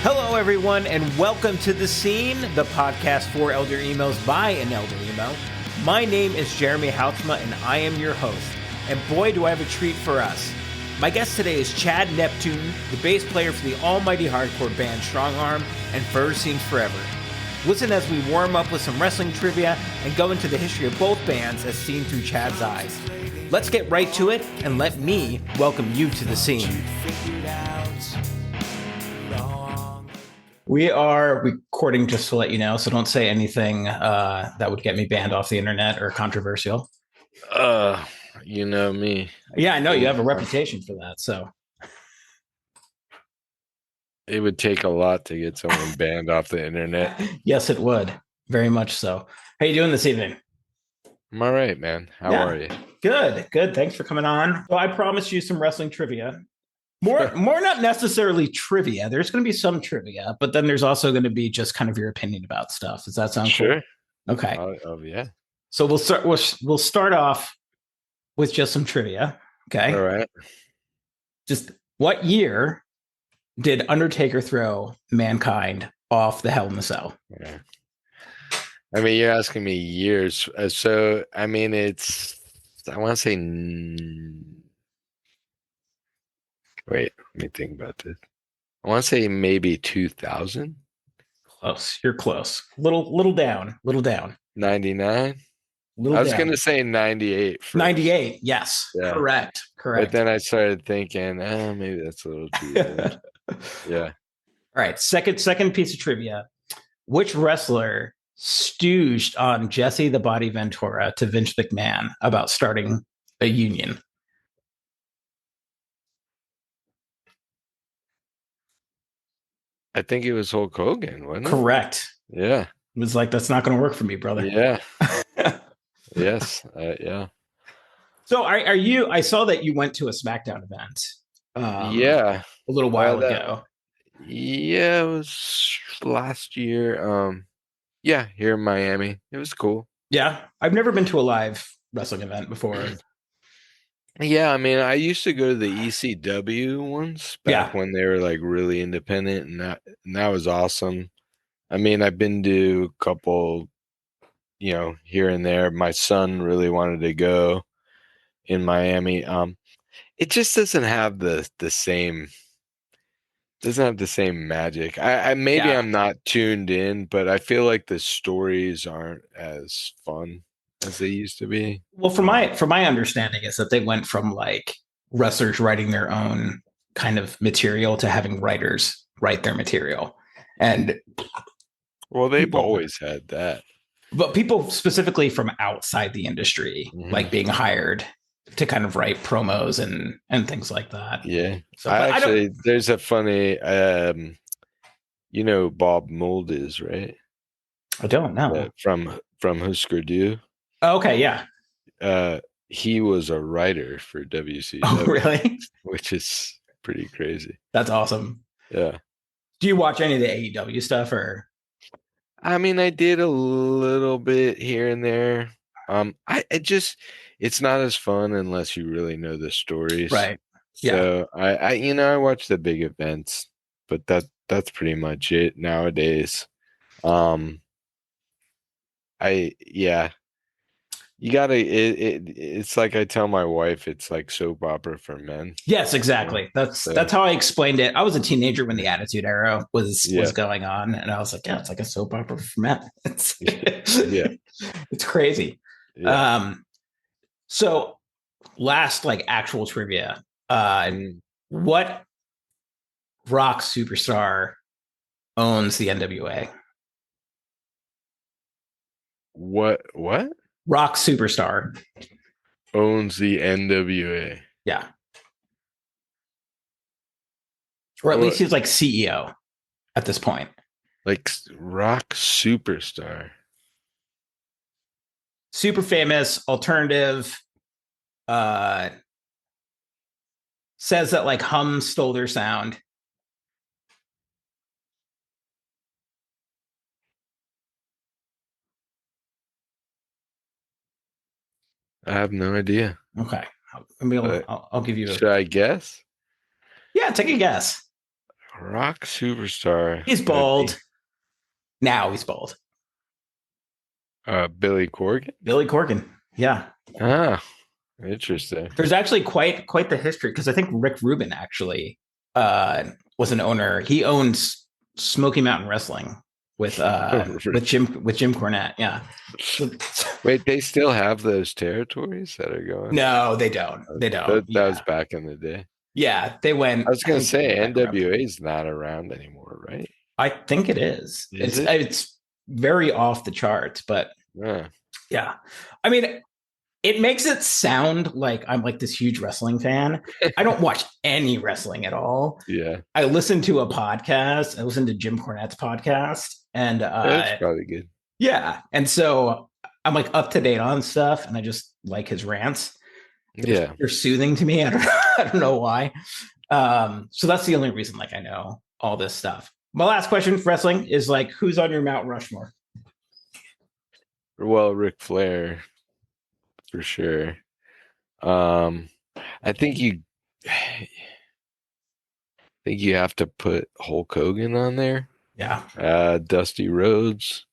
Hello, everyone, and welcome to The Scene, the podcast for Elder Emos by an Elder Emo. My name is Jeremy Houtsma, and I am your host. And boy, do I have a treat for us. My guest today is Chad Neptune, the bass player for the almighty hardcore band Strongarm and Fur Seems Forever. Listen as we warm up with some wrestling trivia and go into the history of both bands as seen through Chad's eyes. Let's get right to it, and let me welcome you to The Scene. We are recording, just to let you know, so don't say anything that would get me banned off the internet or controversial. You know me. Yeah, I know you have a reputation for that, so. It would take a lot to get someone banned off the internet. Yes, it would. Very much so. How you doing this evening? I'm all right, man. How are you? Good. Thanks for coming on. Well, I promised you some wrestling trivia. More not necessarily trivia. There's going to be some trivia, but then there's also going to be just kind of your opinion about stuff. Does that sound Sure. Cool? Okay. Yeah. So we'll start off with just some trivia. Okay. All right. Just what year did Undertaker throw Mankind off the Hell in the Cell? Yeah. I mean, you're asking me years. So, I mean, I want to say, wait, let me think about this. I want to say maybe 2000. Close. You're close. Little down. 99. I was going to say 98. First. 98. Yes. Yeah. Correct. But then I started thinking, maybe that's a little too old. Yeah. All right. Second piece of trivia. Which wrestler stooged on Jesse the Body Ventura to Vince McMahon about starting a union? I think it was Hulk Hogan, wasn't it? Correct. Yeah. It was like, that's not going to work for me, brother. Yeah. Yes. Yeah. So are you, I saw that you went to a SmackDown event. Yeah. A little while ago. Yeah, it was last year. Yeah, here in Miami. It was cool. Yeah. I've never been to a live wrestling event before. Yeah, I mean, I used to go to the ECW ones back when they were like really independent, and that was awesome. I mean, I've been to a couple, here and there. My son really wanted to go in Miami. It just doesn't have the same. Doesn't have the same magic. I'm not tuned in, but I feel like the stories aren't as fun as they used to be. Well, from my understanding is that they went from like wrestlers writing their own kind of material to having writers write their material. And well, they've always had that. But people specifically from outside the industry, like being hired to kind of write promos and things like that. Yeah. So there's a funny, Bob Mould is, right? I don't know. From Husker Du. Oh, okay. Yeah. He was a writer for WCW. Oh, really? Which is pretty crazy. That's awesome. Yeah. Do you watch any of the AEW stuff or? I mean, I did a little bit here and there. It's not as fun unless you really know the stories. Right. So I watch the big events, but that's pretty much it nowadays. You gotta, it's like I tell my wife, it's like soap opera for men. Yes, exactly. That's how I explained it. I was a teenager when the Attitude Era was going on, and I was like, yeah, it's like a soap opera for men. It's crazy. Yeah. So last like actual trivia, what rock superstar owns the NWA? What? Rock superstar owns the NWA. Yeah. Or at least he's like CEO at this point. Like rock superstar. Super famous, alternative, says that like Hum stole their sound. I have no idea. Okay. I'll give you Should I guess? Yeah, take a guess. Rock superstar. He's That'd be bald. Now he's bald. Billy Corgan. Billy Corgan. Yeah. Ah, interesting. There's actually quite the history because I think Rick Rubin actually was an owner. He owns Smoky Mountain Wrestling with Jim Cornette. Yeah. So, Wait, they still have those territories that are going? no, they don't. They don't. That was Yeah. back in the day. Yeah. They went. I was I gonna think they say went bankrupt. NWA is not around anymore, right? I think it is. Is It's it? it's very off the charts, but Yeah. yeah. I mean, it makes it sound like I'm like this huge wrestling fan. I don't watch any wrestling at all. Yeah. I listen to a podcast. I listen to Jim Cornette's podcast, and That's probably good. yeah, and so I'm like up to date on stuff, and I just like his rants. Yeah. They're soothing to me. I don't I don't know why. So that's the only reason like I know all this stuff. My last question for wrestling is like, who's on your Mount Rushmore? Well, Ric Flair for sure. I think you have to put Hulk Hogan on there. Yeah. Dusty Rhodes,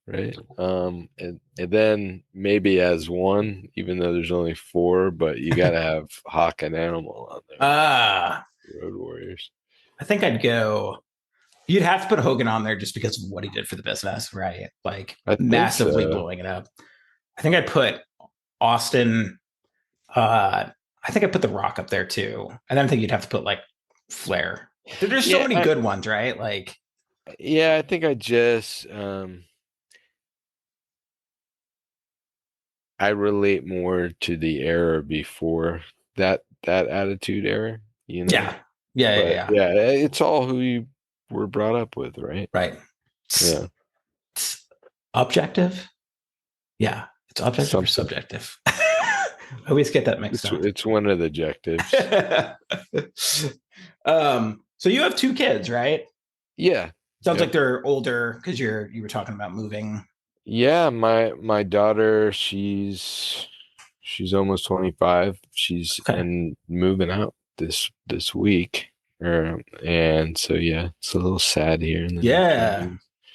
right? And then maybe as one, even though there's only four, but you gotta have Hawk and Animal on there. Road Warriors. I think I'd go. You'd have to put Hogan on there just because of what he did for the business, right? Like I think massively so. blowing it up. I think I'd put Austin. I think I'd put The Rock up there too. And then I think you'd have to put like Flair. There's so many good ones, right? Like, yeah, I think I relate more to the era before that attitude era, you know? Yeah. It's all who you were brought up with, right? Right. Yeah. It's objective. Yeah. It's objective or subjective. I always get that mixed up. It's one of the objectives. So you have two kids, right? Yeah. Sounds like they're older because you were talking about moving. Yeah, my daughter, she's almost 25. She's and moving out this week. And so yeah, it's a little sad here.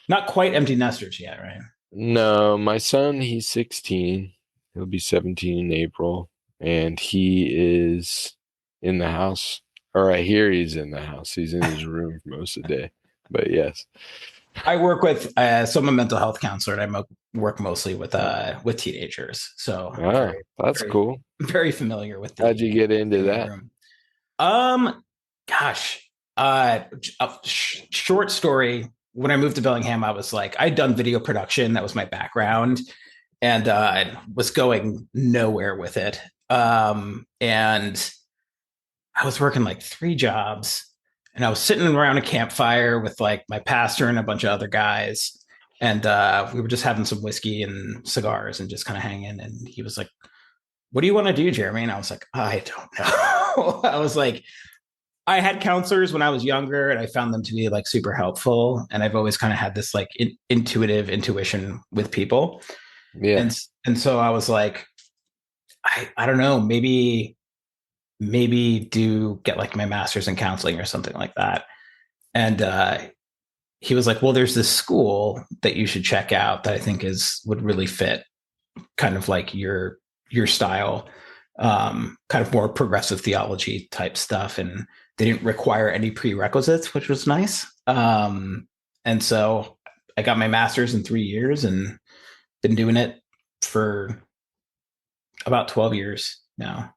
Not quite empty nesters yet, right? No, my son, he's 16. He'll be 17 in April, and he is in the house. Or I hear he's in the house. He's in his room most of the day. But yes. I work with so I'm a mental health counselor, and I work mostly with teenagers. So that's cool. Very familiar with. How'd you get into that? Short story. When I moved to Bellingham, I was like, I'd done video production. That was my background, and I was going nowhere with it. And I was working like 3 jobs. And I was sitting around a campfire with like my pastor and a bunch of other guys. And we were just having some whiskey and cigars and just kind of hanging. And he was like, "What do you want to do, Jeremy?" And I was like, "I don't know." I was like, I had counselors when I was younger and I found them to be like super helpful. And I've always kind of had this like intuition with people. Yeah. And so I was like, I don't know, maybe do get like my master's in counseling or something like that. And he was like, "Well, there's this school that you should check out that I think would really fit kind of like your style, kind of more progressive theology type stuff. And they didn't require any prerequisites, which was nice. And so I got my master's in 3 years and been doing it for about 12 years now."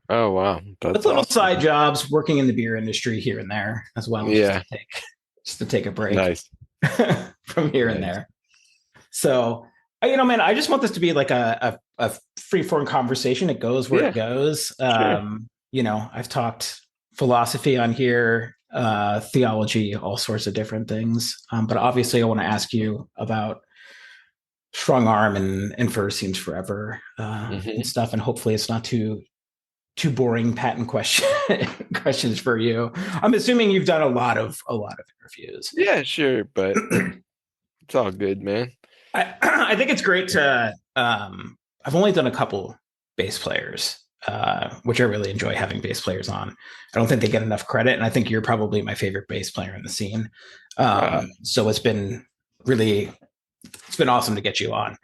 Oh, wow. That's little awesome. Side jobs, working in the beer industry here and there as well. Yeah. Just to take a break. Nice. From here and there. So, man, I just want this to be like a free-form conversation. It goes where it goes. Sure. I've talked philosophy on here, theology, all sorts of different things. But obviously I want to ask you about Strongarm and First Seems Forever and stuff. And hopefully it's not too boring patent questions for you. I'm assuming you've done a lot of interviews. Yeah, sure, but it's all good, man. I think it's great to. I've only done a couple bass players, which I really enjoy having bass players on. I don't think they get enough credit, and I think you're probably my favorite bass player in the scene. Uh, So really, it's been awesome to get you on.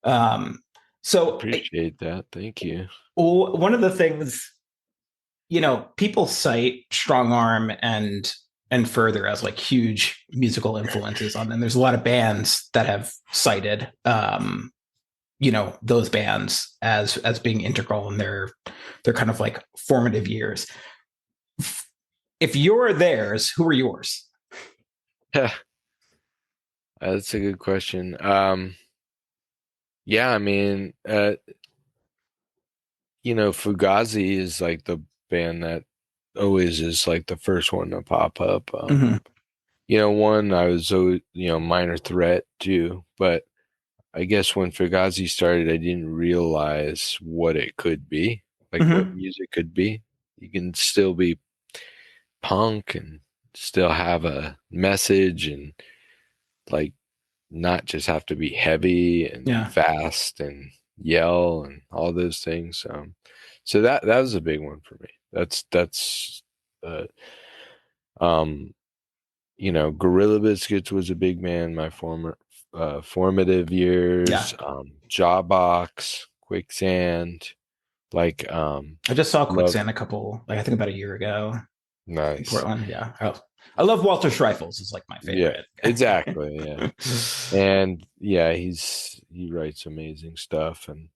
Um, so Appreciate that. Thank you. one of the things, people cite Strongarm and Further as like huge musical influences on them. There's a lot of bands that have cited those bands as being integral in their kind of like formative years. If you're theirs, who are yours? That's a good question. Yeah, I mean, Fugazi is like the band that always is like the first one to pop up. Mm-hmm. One I was, Minor Threat too, but I guess when Fugazi started, I didn't realize what it could be, like what Mm-hmm. music could be. You can still be punk and still have a message and like not just have to be heavy and Yeah. fast and yell and all those things. So that was a big one for me. That's uh, um, Gorilla Biscuits was a big man. My formative Yeah. years. Jawbox, Quicksand, like I just saw love. Quicksand I think about a year ago in Nice. Portland. Yeah. I love Walter Schreifels is like my Yeah, favorite. exactly. Yeah. And yeah, he writes amazing stuff. And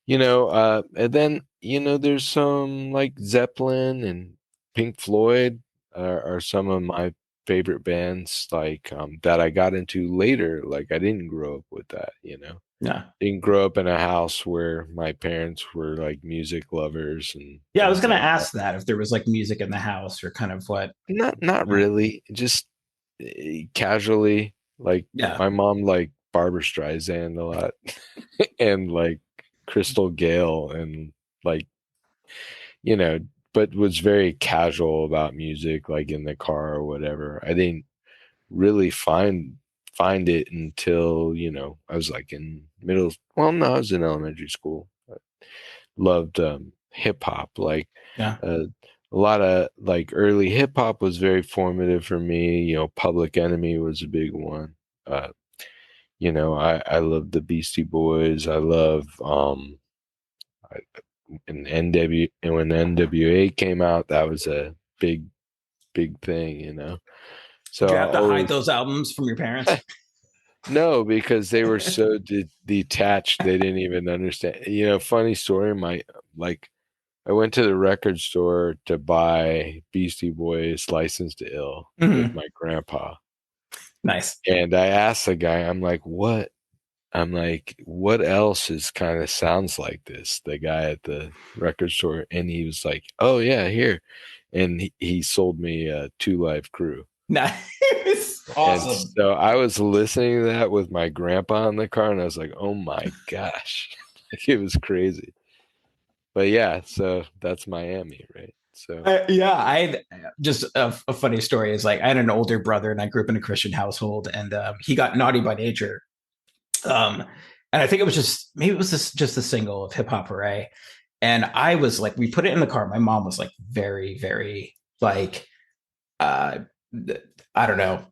then there's some like Zeppelin and Pink Floyd are some of my favorite bands, like that I got into later. Like I didn't grow up with that. Yeah. Didn't grow up in a house where my parents were like music lovers and Yeah, I was things gonna like that. ask that if there was like music in the house or kind of what. Not really, just casually. Like Yeah. my mom liked Barbara Streisand a lot and like Crystal Gale and like you know, but was very casual about music, like in the car or whatever. I didn't really find it until, I was like in I was in elementary school. I loved hip hop. Like Yeah. a lot of like early hip hop was very formative for me. Public Enemy was a big one. Uh, I love the Beastie Boys. I love I, and when NWA came out, that was a big thing. So Did you I have to hide always those albums from your parents? no, because they were so detached, they didn't even understand. Funny story. I went to the record store to buy Beastie Boys License to Ill with Mm-hmm. my grandpa. Nice. And I asked the guy, I'm like, what? I'm like, what else is kind of sounds like this? The guy at the record store. And he was like, oh, yeah, here. And he sold me Two Live Crew. Nice. And Awesome. so I was listening to that with my grandpa in the car, and I was like, oh my gosh. Like, it was crazy. But yeah, so that's Miami, right? So Yeah, I just a funny story is like I had an older brother and I grew up in a Christian household and he got naughty by nature. Um, and I think it was just a single of Hip Hop Hooray. And I was like, we put it in the car. My mom was like very, very like uh I don't know,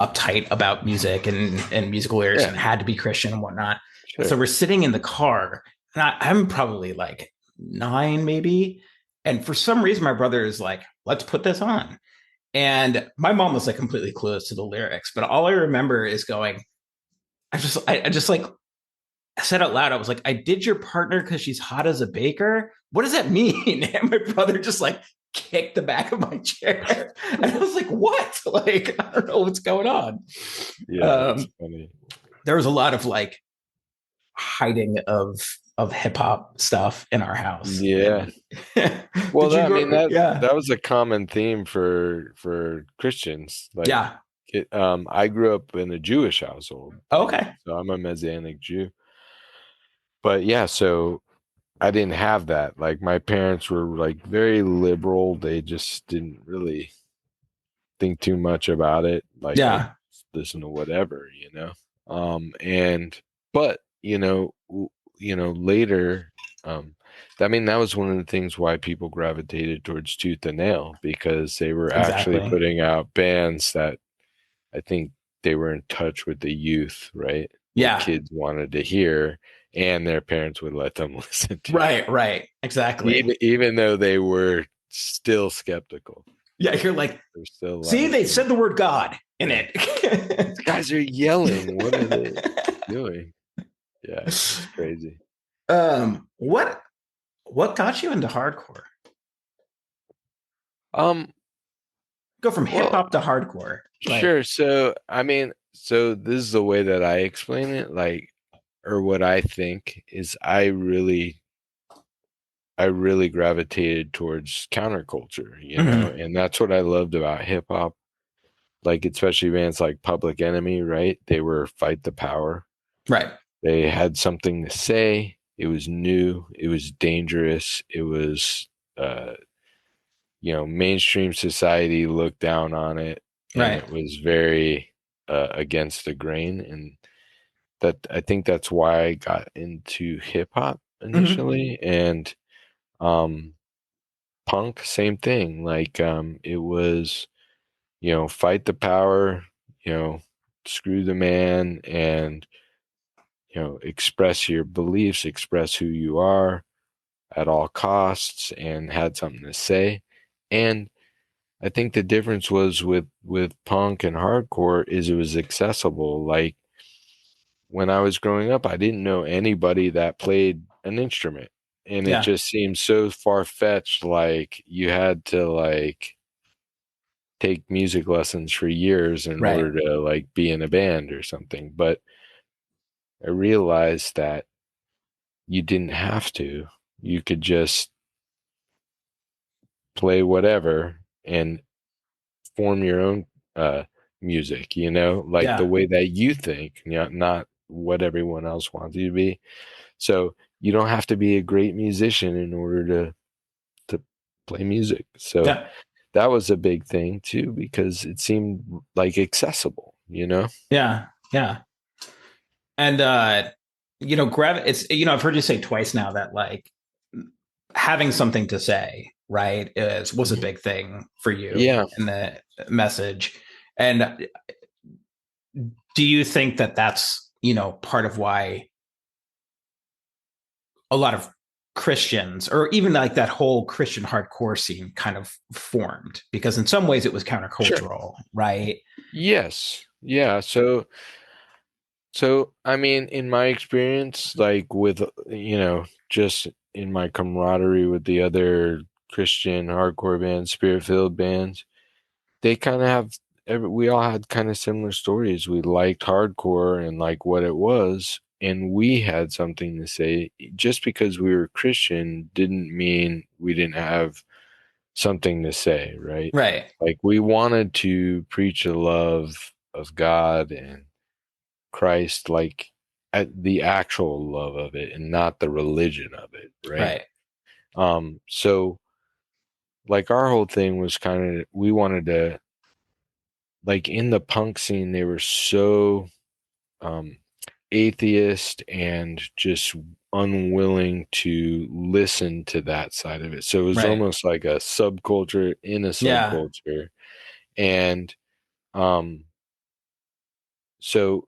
uptight about music and musical lyrics yeah, and had to be Christian and whatnot. And so sure. we're sitting in the car and I'm probably like 9 maybe. And for some reason, my brother is like, let's put this on. And my mom was like completely clueless to the lyrics, but all I remember is going, I just like I said out loud, I was like, I did your partner because she's hot as a baker. What does that mean? And my brother just like kicked the back of my chair. And I was like, what? Like, I don't know what's going on. Yeah, that's funny. There was a lot of like hiding of hip hop stuff in our house. Yeah. Well, Did you I mean grow? Yeah. that was a common theme for Christians. Like Yeah. I grew up in a Jewish household. Okay. So I'm a Messianic Jew. But yeah, so I didn't have that. Like my parents were like very liberal. They just didn't really think too much about it. Like I Yeah. listen to whatever. And but later, I mean, that was one of the things why people gravitated towards Tooth and Nail, because they were actually Exactly. putting out bands that I think they were in touch with the youth, right? What Yeah. kids wanted to hear, and their parents would let them listen to, Right. Exactly. even though they were still skeptical. Yeah, you're like, There's still a lot see, of they fear. said the word God in Yeah. it. These guys are yelling. What are they doing? Yeah, it's crazy. What got you into hardcore? Um, Go from hip well, hop to hardcore. Like, sure. So, I mean, so this is the way that I explain it, like, or what I think is I really gravitated towards counterculture, mhm, and that's what I loved about hip hop. Like, especially bands like Public Enemy, right? They were fight the power. right, They had something to say. It was new. It was dangerous. It was, uh, mainstream society looked down on it, and right. it was very against the grain. And that, I think that's why I got into hip hop Mhm, initially, and um, punk, same thing. Like, it was, fight the power, you know, screw the man, and express your beliefs, express who you are at all costs, and had something to say. And I think the difference was with punk and hardcore is it was accessible. Like, when I was growing up, I didn't know anybody that played an instrument, and it yeah, just seemed so far fetched. Like, you had to like take music lessons for years in right. order to like be in a band or something. But I realized that you didn't have to. You could just play whatever and form your own music, like the Yeah, way that you think, not what everyone else wants you to be. So you don't have to be a great musician in order to play music. So yeah, that was a big thing too, because it seemed like accessible. yeah. And it's I've heard you say twice now that like having something to say, right, was a Mhm. big thing for you Yeah, in the message. And do you think that that's part of why a lot of Christians, or even like that whole Christian hardcore scene, kind of formed? Because in some ways it was sure. countercultural, right? Yes. Yeah. So, I mean, in my experience, like with, just in my camaraderie with the other Christian hardcore bands, spirit-filled bands, they kind of we all had kind of similar stories. We liked hardcore and like what it was, and we had something to say. Just because we were Christian didn't mean we didn't have something to say, right? Right. Like, we wanted to preach the love of God and Christ, like at the actual love of it and not the religion of it, right? Right. So like our whole thing was kind of, we wanted to, like, in the punk scene, they were so um atheist and just unwilling to listen to that side of it. So it was Right. almost like a subculture in a Yeah. subculture. And um so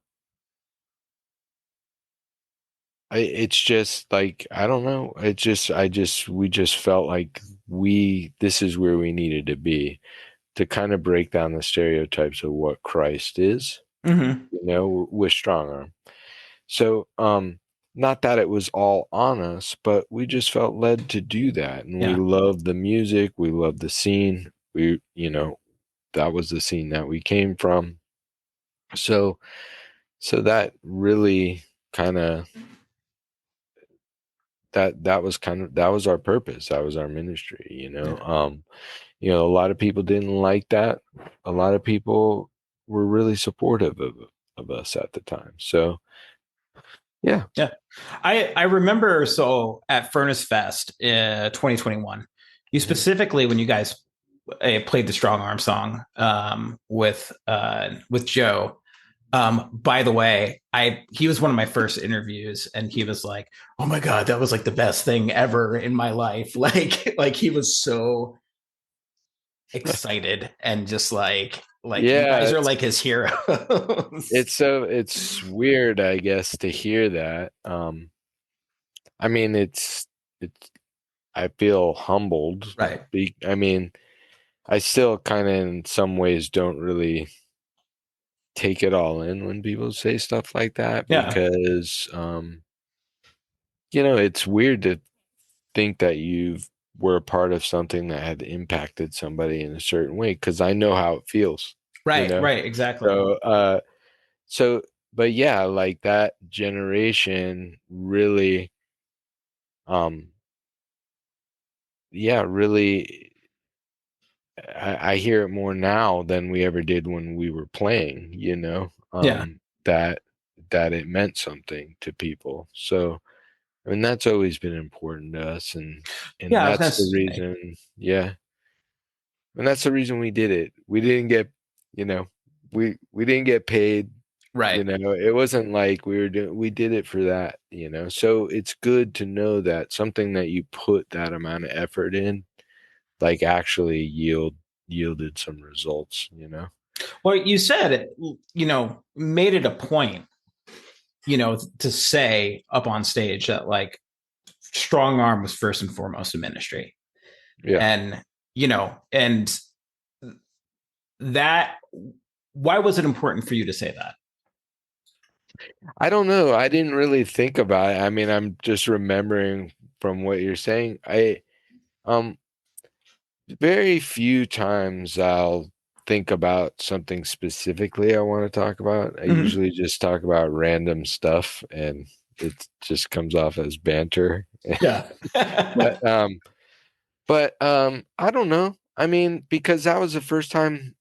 it's just like, I don't know. We just felt like this is where we needed to be to kind of break down the stereotypes of what Christ is, Hmm. with Strongarm. So, not that it was all on us, but we just felt led to do that. And we Yeah. loved the music. We loved the scene. That was the scene that we came from. So, that really kind of, that was our purpose. That was our ministry. Yeah. A lot of people didn't like that. A lot of people were really supportive of us at the time. So yeah. Yeah. I remember, so at Furnace Fest 2021, you Mhm. specifically, when you guys played the Strong Arm song with Joe, By the way, he was one of my first interviews, and he was like, "Oh my god, that was like the best thing ever in my life." Like he was so excited and just like you Yeah, guys are like his heroes. it's weird, I guess, to hear that. I mean, it's I feel humbled. Right. I mean, I still kind of in some ways don't really take it all in when people say stuff like that Yeah. because it's weird to think that you were a part of something that had impacted somebody in a certain way because I know how it feels, you Right. know. Right. Exactly. So but yeah, like that generation really um yeah, really I hear it more now than we ever did when we were playing, Yeah. that it meant something to people. So, I mean, that's always been important to us, and Yeah. I was gonna that's the say. reason, yeah, and that's the reason we did it. We didn't get, you know, we didn't get paid. Right. It wasn't like we did it for that, So it's good to know that something that you put that amount of effort in, like actually yielded some results. Well, you said, made it a point, to say up on stage that like strong arm was first and foremost a ministry. Yeah. And, and that, why was it important for you to say that? I don't know. I didn't really think about it. I mean, I'm just remembering from what you're saying. Um very few times I'll think about something specifically I want to talk about. I Mm-hmm. usually just talk about random stuff and it just comes off as banter. Yeah. But I don't know. I mean, because that was the first time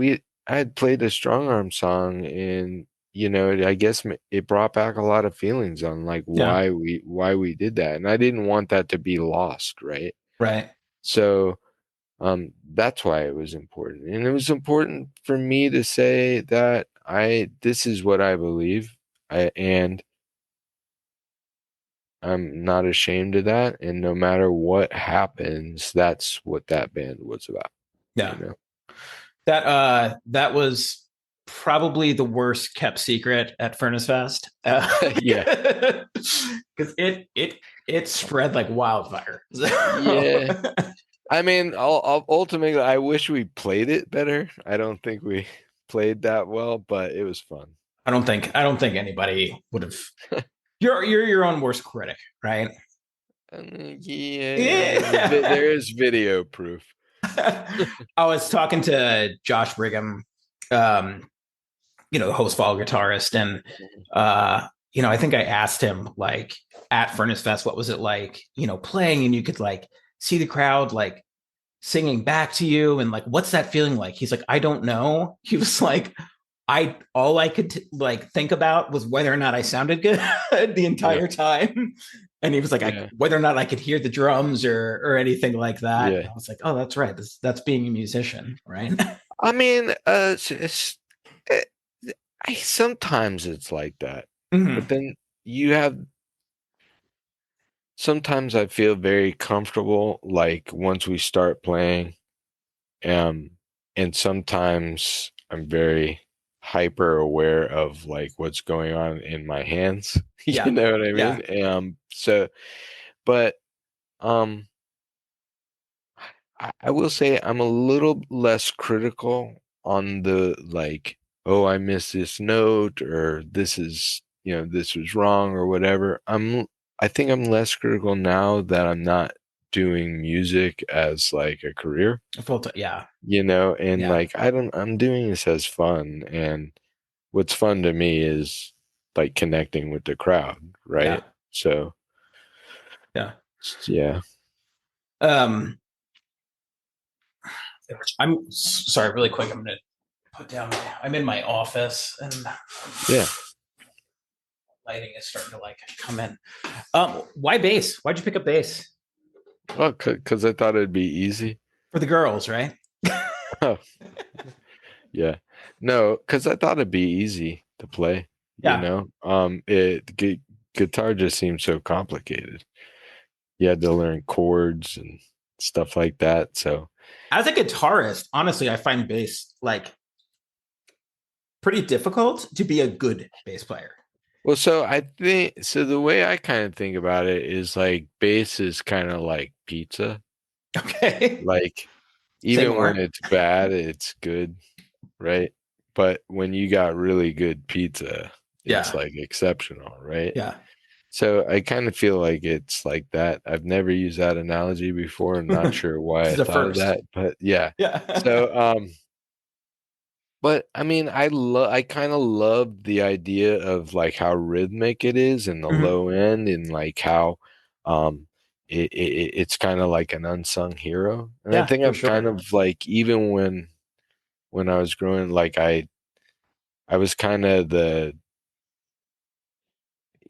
I had played a strong arm song, and I guess it brought back a lot of feelings on like Yeah. why we did that, and I didn't want that to be lost, right? Right. So that's why it was important, and it was important for me to say that this is what I believe, and I'm not ashamed of that. And no matter what happens, that's what that band was about, you Yeah. know? That was probably the worst kept secret at Furnace Fest. Yeah. Because it spread like wildfire. Yeah. I mean, ultimately, I wish we played it better. I don't think we played that well, but it was fun. I don't think anybody would have. You're your own worst critic, right? Yeah, Yeah. there is video proof. I was talking to Josh Brigham, um, the host fall guitarist, and I think I asked him like at Furnace Fest, what was it like, playing and you could like see the crowd like singing back to you and like what's that feeling like? He's like, I don't know. He was like, all I could like think about was whether or not I sounded good the Yeah. entire time. And he was like, Yeah. whether or not I could hear the drums or anything like that. And Yeah. I was like, oh, that's right. That's being a musician, right? I mean, it, sometimes it's like that, but Mm-hmm. then you have sometimes I feel very comfortable, like once we start playing, um, and sometimes I'm very hyper aware of like what's going on in my hands. You Yeah. know what I Yeah. mean? But um, I will say I'm a little less critical on the like, oh, I missed this note or this was wrong or whatever. I think I'm less critical now that I'm not doing music as like a career, Yeah. and Yeah. like I'm doing this as fun, and what's fun to me is like connecting with the crowd, Yeah. right? So Yeah. yeah. Um, I'm sorry, really quick. I'm gonna put down I'm in my office and Yeah. lighting is starting to like come in. Why bass? Why'd you pick up bass? Well, because I thought it'd be easy. For the girls, right? Oh, yeah. No, because I thought it'd be easy. to play. Yeah. Guitar just seems so complicated. You had to learn chords and stuff like that. So As a guitarist, honestly, I find bass like pretty difficult to be a good bass player. well, so I think so. The way I kind of think about it is like bass is kind of like pizza. Okay. Like Say even when more. it's bad, it's good, right? But when you got really good pizza, it's Yeah. like exceptional, right? Yeah. So I kind of feel like it's like that. I've never used that analogy before. I'm not sure why This is I the thought of first. that, but yeah. Yeah. So but I mean I kind of love the idea of like how rhythmic it is in the Mhm. low end and like how um it's kind of like an unsung hero. And I Yeah, think for I've kind sure. of like even when I was growing like I was kind of the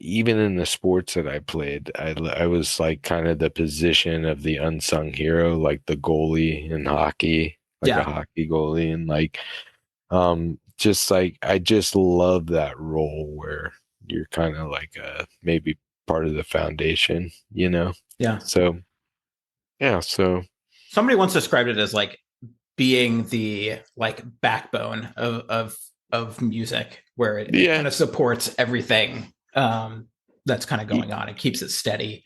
even in the sports that I played, I was like kind of the position of the unsung hero, like the goalie in hockey, like a Yeah, hockey goalie, and like just like I just love that role where you're kind of like maybe part of the foundation, you know. yeah. So yeah, so Somebody once described it as like being the like backbone of music, where it kind yeah, of supports everything that's kind of y- going on. It keeps it steady.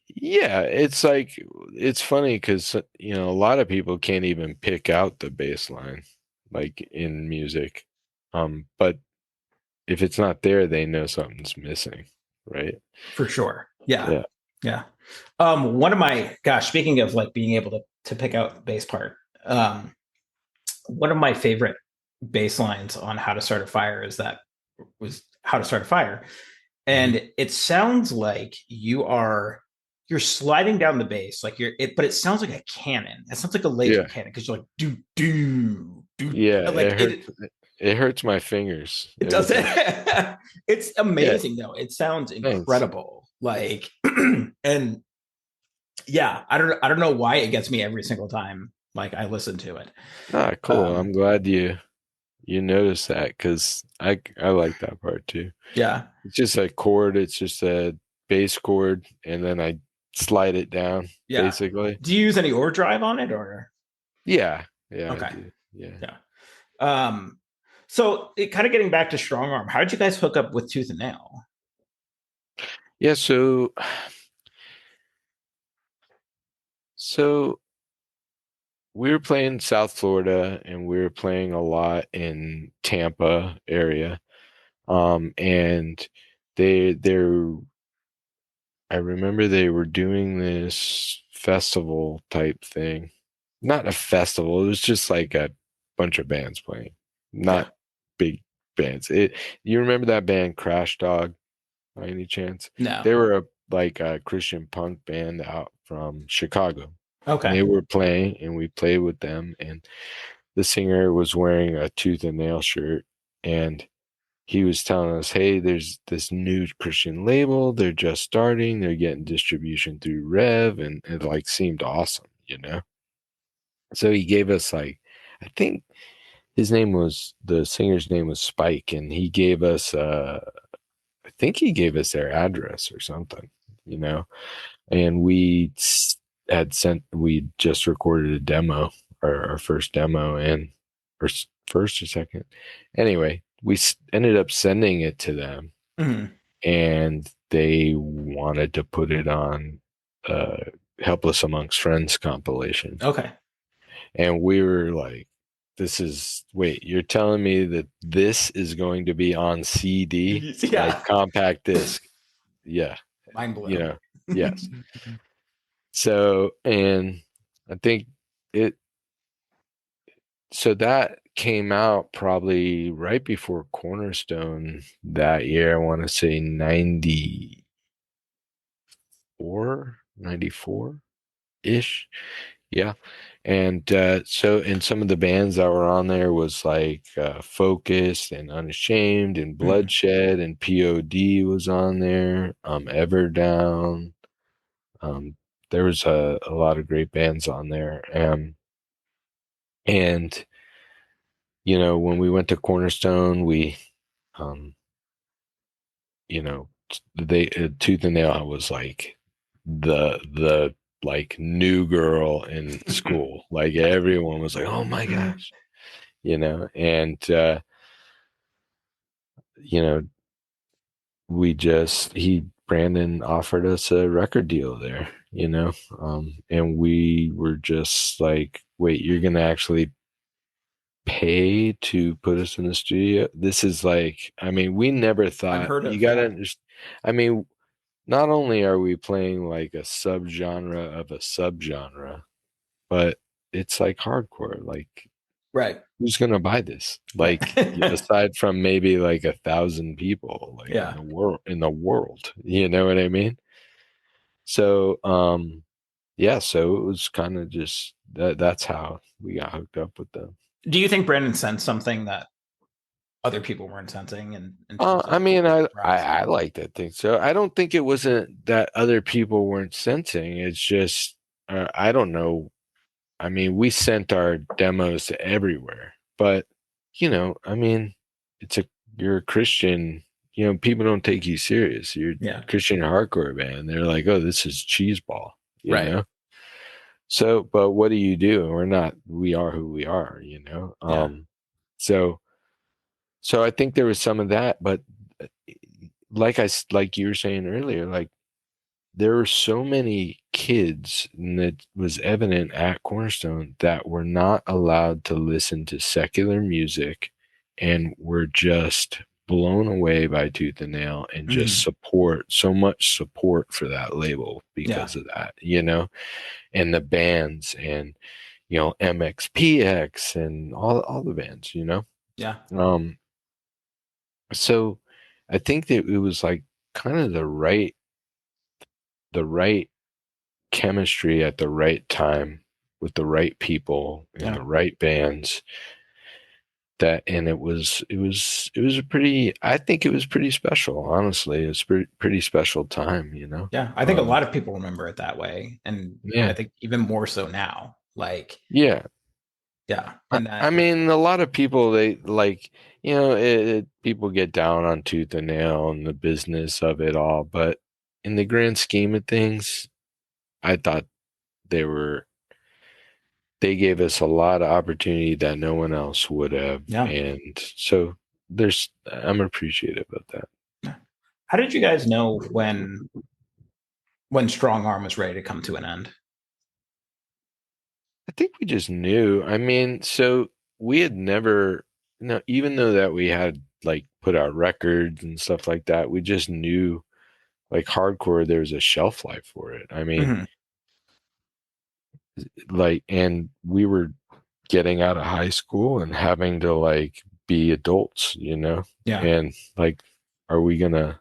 yeah. It's like it's funny because a lot of people can't even pick out the bass line like in music, but if it's not there, they know something's missing, right? For sure. Yeah. Yeah, Yeah. One of my gosh, speaking of like being able to pick out the bass part, one of my favorite bass lines on How to Start a Fire is that was How to Start a Fire. hmm And it sounds like you're sliding down the bass, like but it sounds like a cannon. It sounds like a laser yeah, cannon because you're like do do do yeah. like it It hurts my fingers it every does it. time. It's Yeah, amazing though. It sounds thanks. incredible. Like and yeah, I don't know why it gets me every single time like I listen to it. Ah, cool. Um I'm glad you noticed that because I like that part too. yeah. It's just a chord. It's just a bass chord, and then I slide it down Yeah. basically. Do you use any overdrive on it or Yeah, yeah, I okay. do. Yeah, Yeah. Um, so it kind of getting back to strong arm, how did you guys hook up with Tooth and Nail? yeah. So we were playing South Florida, and we were playing a lot in Tampa area. And they're I remember they were doing this festival type thing. Not a festival, it was just like a bunch of bands playing. Yeah. Not big bands. You remember that band Crash Dog by any chance? No. They were like a Christian punk band out from Chicago. And Okay. they were playing and we played with them and the singer was wearing a tooth and nail shirt and he was telling us, hey, there's this new Christian label. They're just starting. They're getting distribution through Rev, and it like seemed awesome, you know? So he gave us like, I think the singer's name was Spike, and he gave us, I think he gave us their address or something, you know? And we just recorded a demo, our first demo, and first or second. Anyway, ended up sending it to them Mhm. and they wanted to put it on uh Helpless Amongst Friends compilation. Okay. And we were like, wait, you're telling me that this is going to be on CD, like Yeah. compact disc? Yeah, Mind you blown. know, yes. So, and I think it, so that came out probably right before Cornerstone that year. I want to say 94 ish. Yeah. And and some of the bands that were on there was like Focused and Unashamed and Mhm. Bloodshed and POD was on there. Everdown. Um, there was a lot of great bands on there. And when we went to Cornerstone, you know, they Tooth and Nail was like the like new girl in school. Like everyone was like, oh my gosh, you know, and you know, Brandon offered us a record deal there, you know, and we were just like, wait, you're gonna actually pay to put us in the studio? This is like, I mean, we never thought, Unheard you of. gotta Yeah. understand. I mean, not only are we playing like a subgenre of a subgenre, but it's like hardcore. Like, Right. who's gonna buy this? Like, Yeah. aside from maybe like 1,000 people, like Yeah. in the world, you know what I mean? So, yeah, so it was kind of just that's how we got hooked up with them. Do you think Brandon sensed something that other people weren't sensing in terms I of mean, Rise? I like that thing. So I don't think it wasn't that other people weren't sensing. It's just I don't know. I mean, we sent our demos to everywhere, but you know, I mean, it's a you're a Christian. You know, people don't take you serious. You're Yeah. a Christian hardcore band. They're like, oh, this is cheeseball. You Right. know. So, but what do you do? We're not. We are who we are. You know. Yeah. So so I think there was some of that, but uh, like you were saying earlier, like there were so many kids, and it was evident at Cornerstone, that were not allowed to listen to secular music and were just blown away by Tooth and Nail and just Mhm. so much support for that label Yeah. because of that, you know, and the bands and, you know, MXPX and all the bands, you know. Yeah. Um, so I think that it was like kind of the right chemistry at the right time with the right people in Yeah. the right bands, that and it was a pretty, I think it was pretty special, honestly. It's pretty special time, you know. Yeah. I think a lot of people remember it that way. And I Yeah, think even more so now. Like, yeah. yeah. And I that, mean, a lot of people, they like, you know, people get down on Tooth and Nail and the business of it all, but in the grand scheme of things, I thought they were they gave us a lot of opportunity that no one else would have. yeah. And so I'm appreciative of that. Yeah. How did you guys know when Strong Arm was ready to come to an end? I think we just knew. I mean, so we had never, you know, even though that we had like put out records and stuff like that, we just knew like hardcore, there was a shelf life for it. I mean, Mhm. like, and we were getting out of high school and having to like be adults, you know, Yeah. and like, are we gonna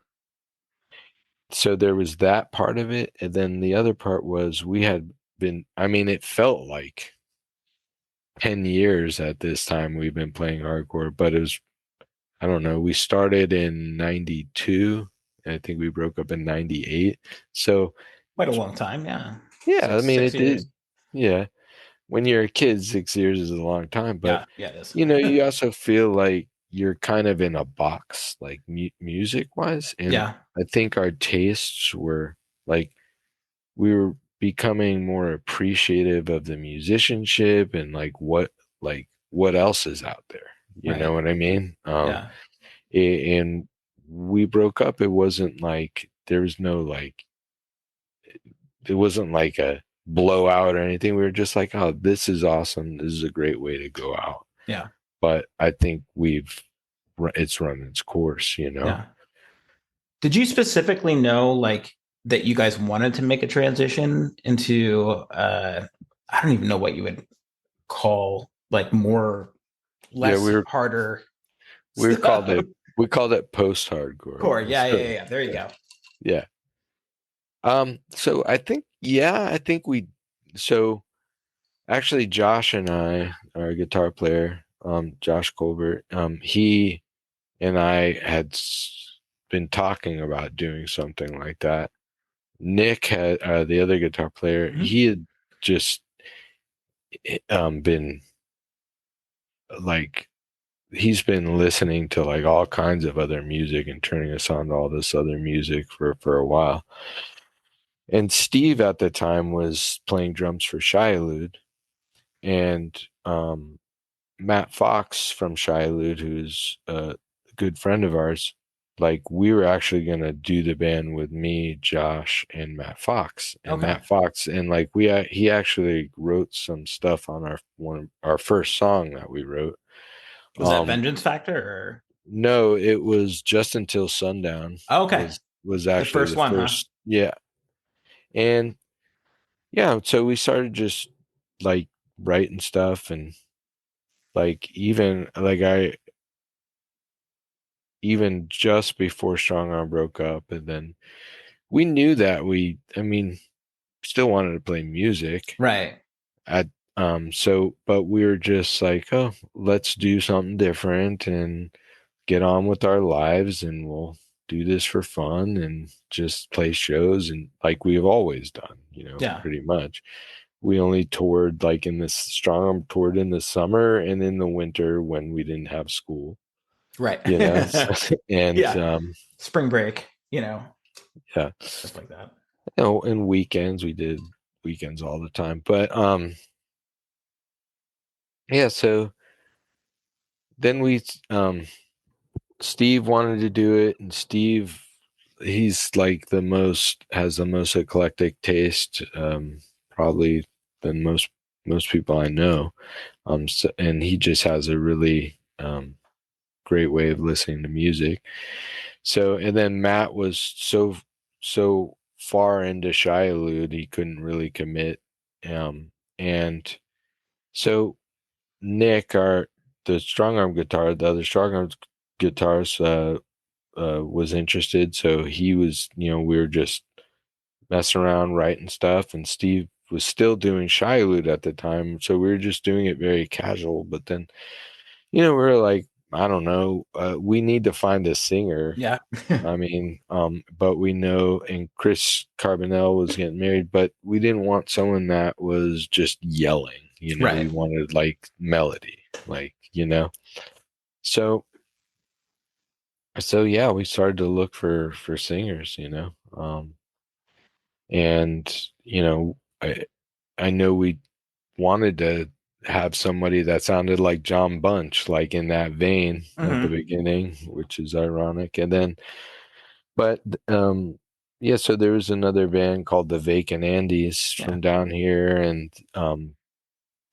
so there was that part of it, and then the other part was we had been, I mean, it felt like 10 years at this time we've been playing hardcore, but it was, I don't know, we started in 92 and I think we broke up in 98. So Quite a long time. Yeah. yeah, I Six, mean, six it years. did. Yeah, when you're a kid, 6 years is a long time, but Yeah. Yeah, it is. you know, you also feel like you're kind of in a box, like music wise, and Yeah. I think our tastes were like, we were becoming more appreciative of the musicianship and like what else is out there. You know Right. what I mean? Yeah. And we broke up. It wasn't like there was no like, it wasn't like a blowout or anything. We were just like, oh, this is awesome. This is a great way to go out. Yeah. But I think it's run its course, you know? Yeah. Did you specifically know like that you guys wanted to make a transition into I don't even know what you would call like more Yeah, less harder we were called stuff? it, we called it post hardcore. Core. Yeah, yeah, yeah, yeah. There you go. Yeah. So I think, yeah, I think so actually Josh and I, our guitar player, Josh Colbert, he and I had been talking about doing something like that. Nick had, the other guitar player, Mhm. he had just, been like he's been listening to like all kinds of other music and turning us on to all this other music for a while. And Steve at the time was playing drums for Shialud, and Matt Fox from Shialud, who's a good friend of ours, like we were actually gonna do the band with me, Josh, and Matt Fox. And Okay. Matt Fox, and like he actually wrote some stuff on our first song that we wrote. Was that Vengeance Factor or? No, it was Just Until Sundown. Oh, okay. Was The actually first the one, huh? first, yeah. And yeah, so we started just like writing stuff, and like even just before Strongarm broke up, and then we knew that I mean, still wanted to play music Right. at so but we were just like, oh, let's do something different and get on with our lives, and we'll do this for fun and just play shows, and like we've always done, Yeah. pretty much. We only toured like in this Strongarm toured in the summer and in the winter when we didn't have school, Right. and Yeah. Spring break, yeah, stuff like that. and weekends, we did weekends all the time. But yeah, so then Steve wanted to do it, and Steve, he's like has the most eclectic taste, probably than most people I know. So, and he just has a really great way of listening to music. So, and then Matt was so far into Shialud, he couldn't really commit. And so Nick, the strong arm guitar, the other strong arm guitarist, was interested. So he was, we were just messing around writing stuff, and Steve was still doing Shialud at the time. So we were just doing it very casual. But then, we were like, I don't know, we need to find a singer. Yeah. I mean, but we know, and Chris Carbonell was getting married, but we didn't want someone that was just yelling, we Right. wanted like melody, like, So, yeah, we started to look for singers, and, I know we wanted to have somebody that sounded like John Bunch, like in that vein at the Hmm. beginning, which is ironic. And then, but yeah, so there was another band called the Vacant Andes Yeah. from down here, and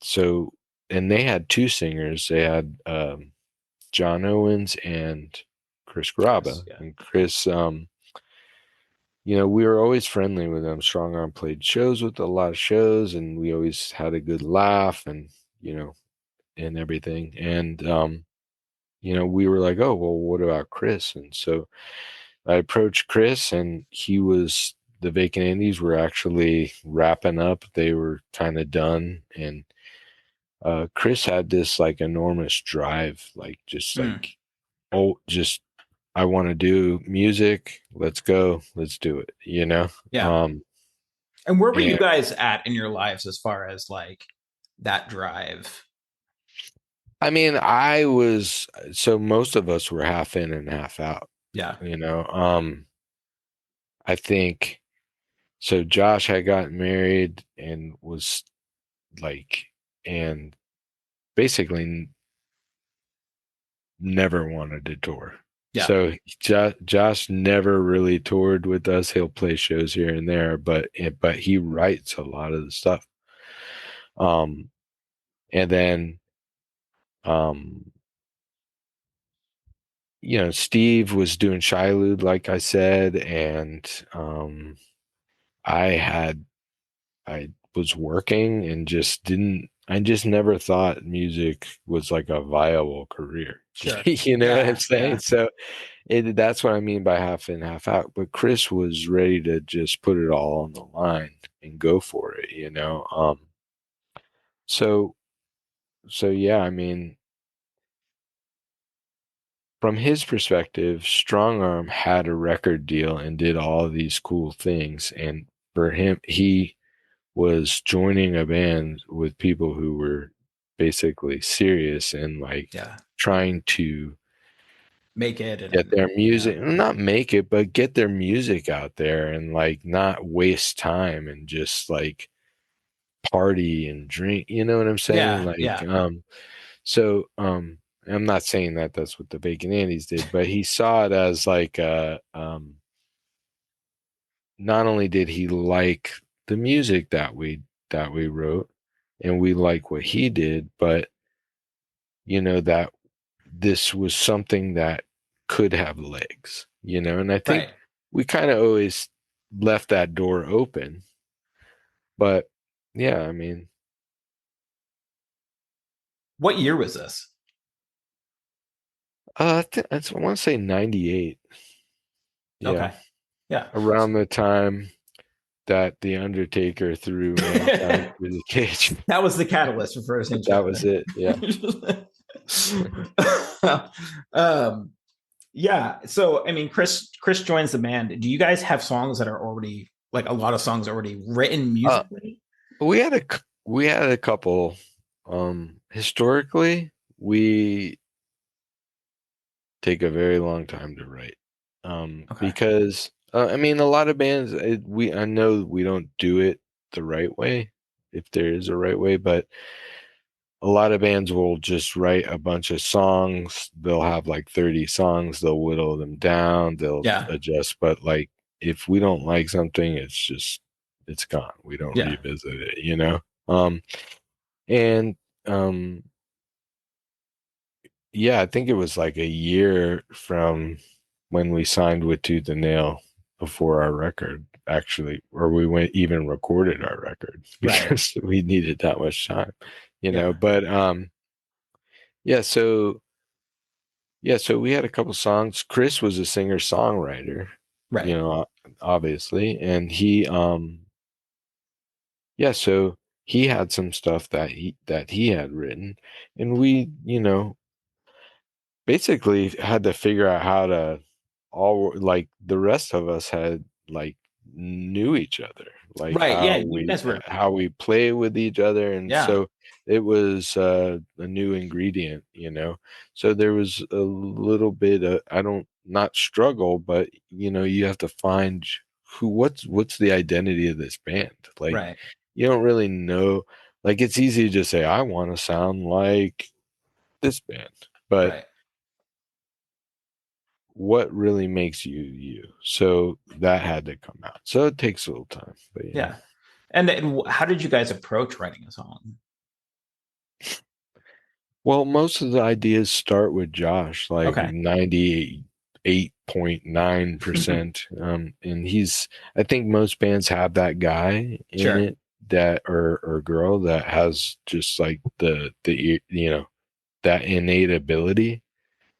so and they had two singers. They had John Owens and Chris Graba, Yeah. and Chris. We were always friendly with them. Strong Arm played shows with a lot of shows, and we always had a good laugh, and you know, and everything. And we were like, oh well, what about Chris? And so I approached Chris, and the Vacant Andes were actually wrapping up. They were kind of done, and Chris had this like enormous drive, like just Mm. like, oh, just I want to do music. Let's go. Let's do it. Yeah. Um, And where were you and guys at in your lives as far as like that drive? I mean, so most of us were half in and half out. Yeah. I think so. Josh had gotten married and was like, and basically never wanted to tour. Yeah. So Josh never really toured with us. He'll play shows here and there, but he writes a lot of the stuff. And then um, Steve was doing Shiloh, like I said, and I had I was working and just didn't. I just never thought music was like a viable career. Sure. You know what I'm Yeah. saying? Yeah. So that's what I mean by half in, half out. But Chris was ready to just put it all on the line and go for it. So yeah, I mean, from his perspective, Strongarm had a record deal and did all of these cool things. And for him, he was joining a band with people who were basically serious and like Yeah. trying to make it get their music, yeah. not make it, but get their music out there and like not waste time and just like party and drink. You know what I'm saying? Yeah, Like, yeah, so I'm not saying that that's what the Bacon Andes did, but he saw it as like not only did he like the music that we wrote and we like what he did, but you know that this was something that could have legs, you know, and I think right. we kind of always left that door open. But yeah, I mean, What year was this? I want to say 98. Yeah, Okay, yeah. around the time that the Undertaker threw mankind through the cage. That was the catalyst for Frozen That was Chocolate. it. Yeah. um, yeah. So I mean, Chris joins the band. Do you guys have songs that are already like a lot of songs already written Uh, musically? we had a couple. Historically, we take a very long time to write. Okay. Because I mean, a lot of bands, I know we don't do it the right way, if there is a right way, but a lot of bands will just write a bunch of songs. They'll have like 30 songs. They'll whittle them down. They'll Yeah. adjust. But like, if we don't like something, it's gone. We don't Yeah. revisit it, you know? And, um, yeah, I think it was like a year from when we signed with Tooth and Nail before our record actually, or we went even recorded our record Right. because we needed that much time, you know. Yeah. But yeah, so so we had a couple songs. Chris was a singer songwriter, you Right. know, obviously, and he so he had some stuff that he had written, and we, you know, basically had to figure out how to all like the rest of us had like knew each other, like Right. Yeah. You guys were. how we play with each other, and Yeah. so it was a new ingredient, you know. So there was a little bit of, I don't, not struggle, but you know, you have to find what's the identity of this band. Like, Right. you don't really know. Like, it's easy to just say I want to sound like this band, but Right. what really makes you you? So that had to come out. So it takes a little time, but you know. Yeah. And how did you guys approach writing a song? Well, most of the ideas start with Josh, like Okay. 98.9%. And I think most bands have that guy in Sure. it, that or girl that has just like the you know, that innate ability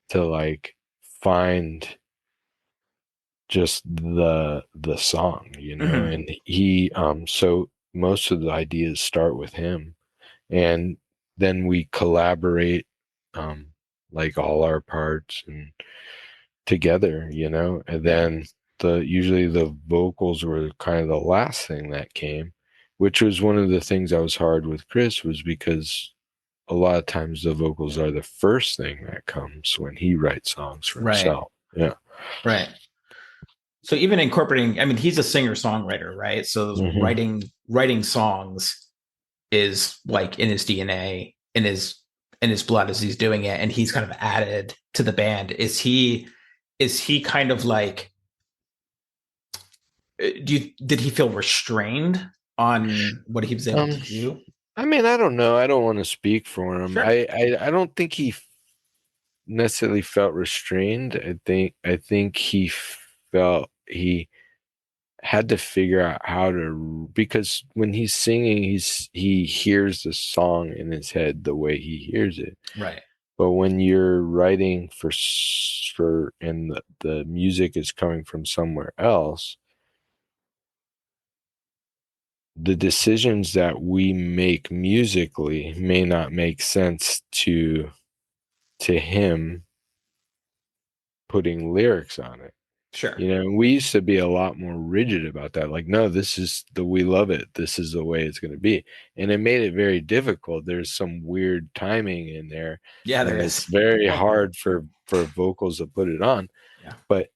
to like find just the song, you know. Hmm. And he so most of the ideas start with him, and then we collaborate, um like all our parts and together, you know. And Yeah. then the usually the vocals were kind of the last thing that came, which was one of the things that was hard with Chris, was because a lot of times the vocals Yeah. are the first thing that comes when he writes songs for Right. himself. Yeah. Right. So even incorporating, I mean, he's a singer songwriter, right? So Hmm. writing songs is like in his DNA, in his blood as he's doing it, and he's kind of added to the band. Is he kind of like did he feel restrained on what he was able um to do? I mean, I don't know. I don't want to speak for him. Sure. I don't think he necessarily felt restrained. I think he felt he had to figure out how to, because when he's singing, he hears the song in his head the way he hears it. Right. But when you're writing and the music is coming from somewhere else, the decisions that we make musically may not make sense to him putting lyrics on it. Sure. We used to be a lot more rigid about that. Like, no, we love it. This is the way it's going to be. And it made it very difficult. There's some weird timing in there, Yeah, there and it's is. very hard for vocals to put it on. Yeah. But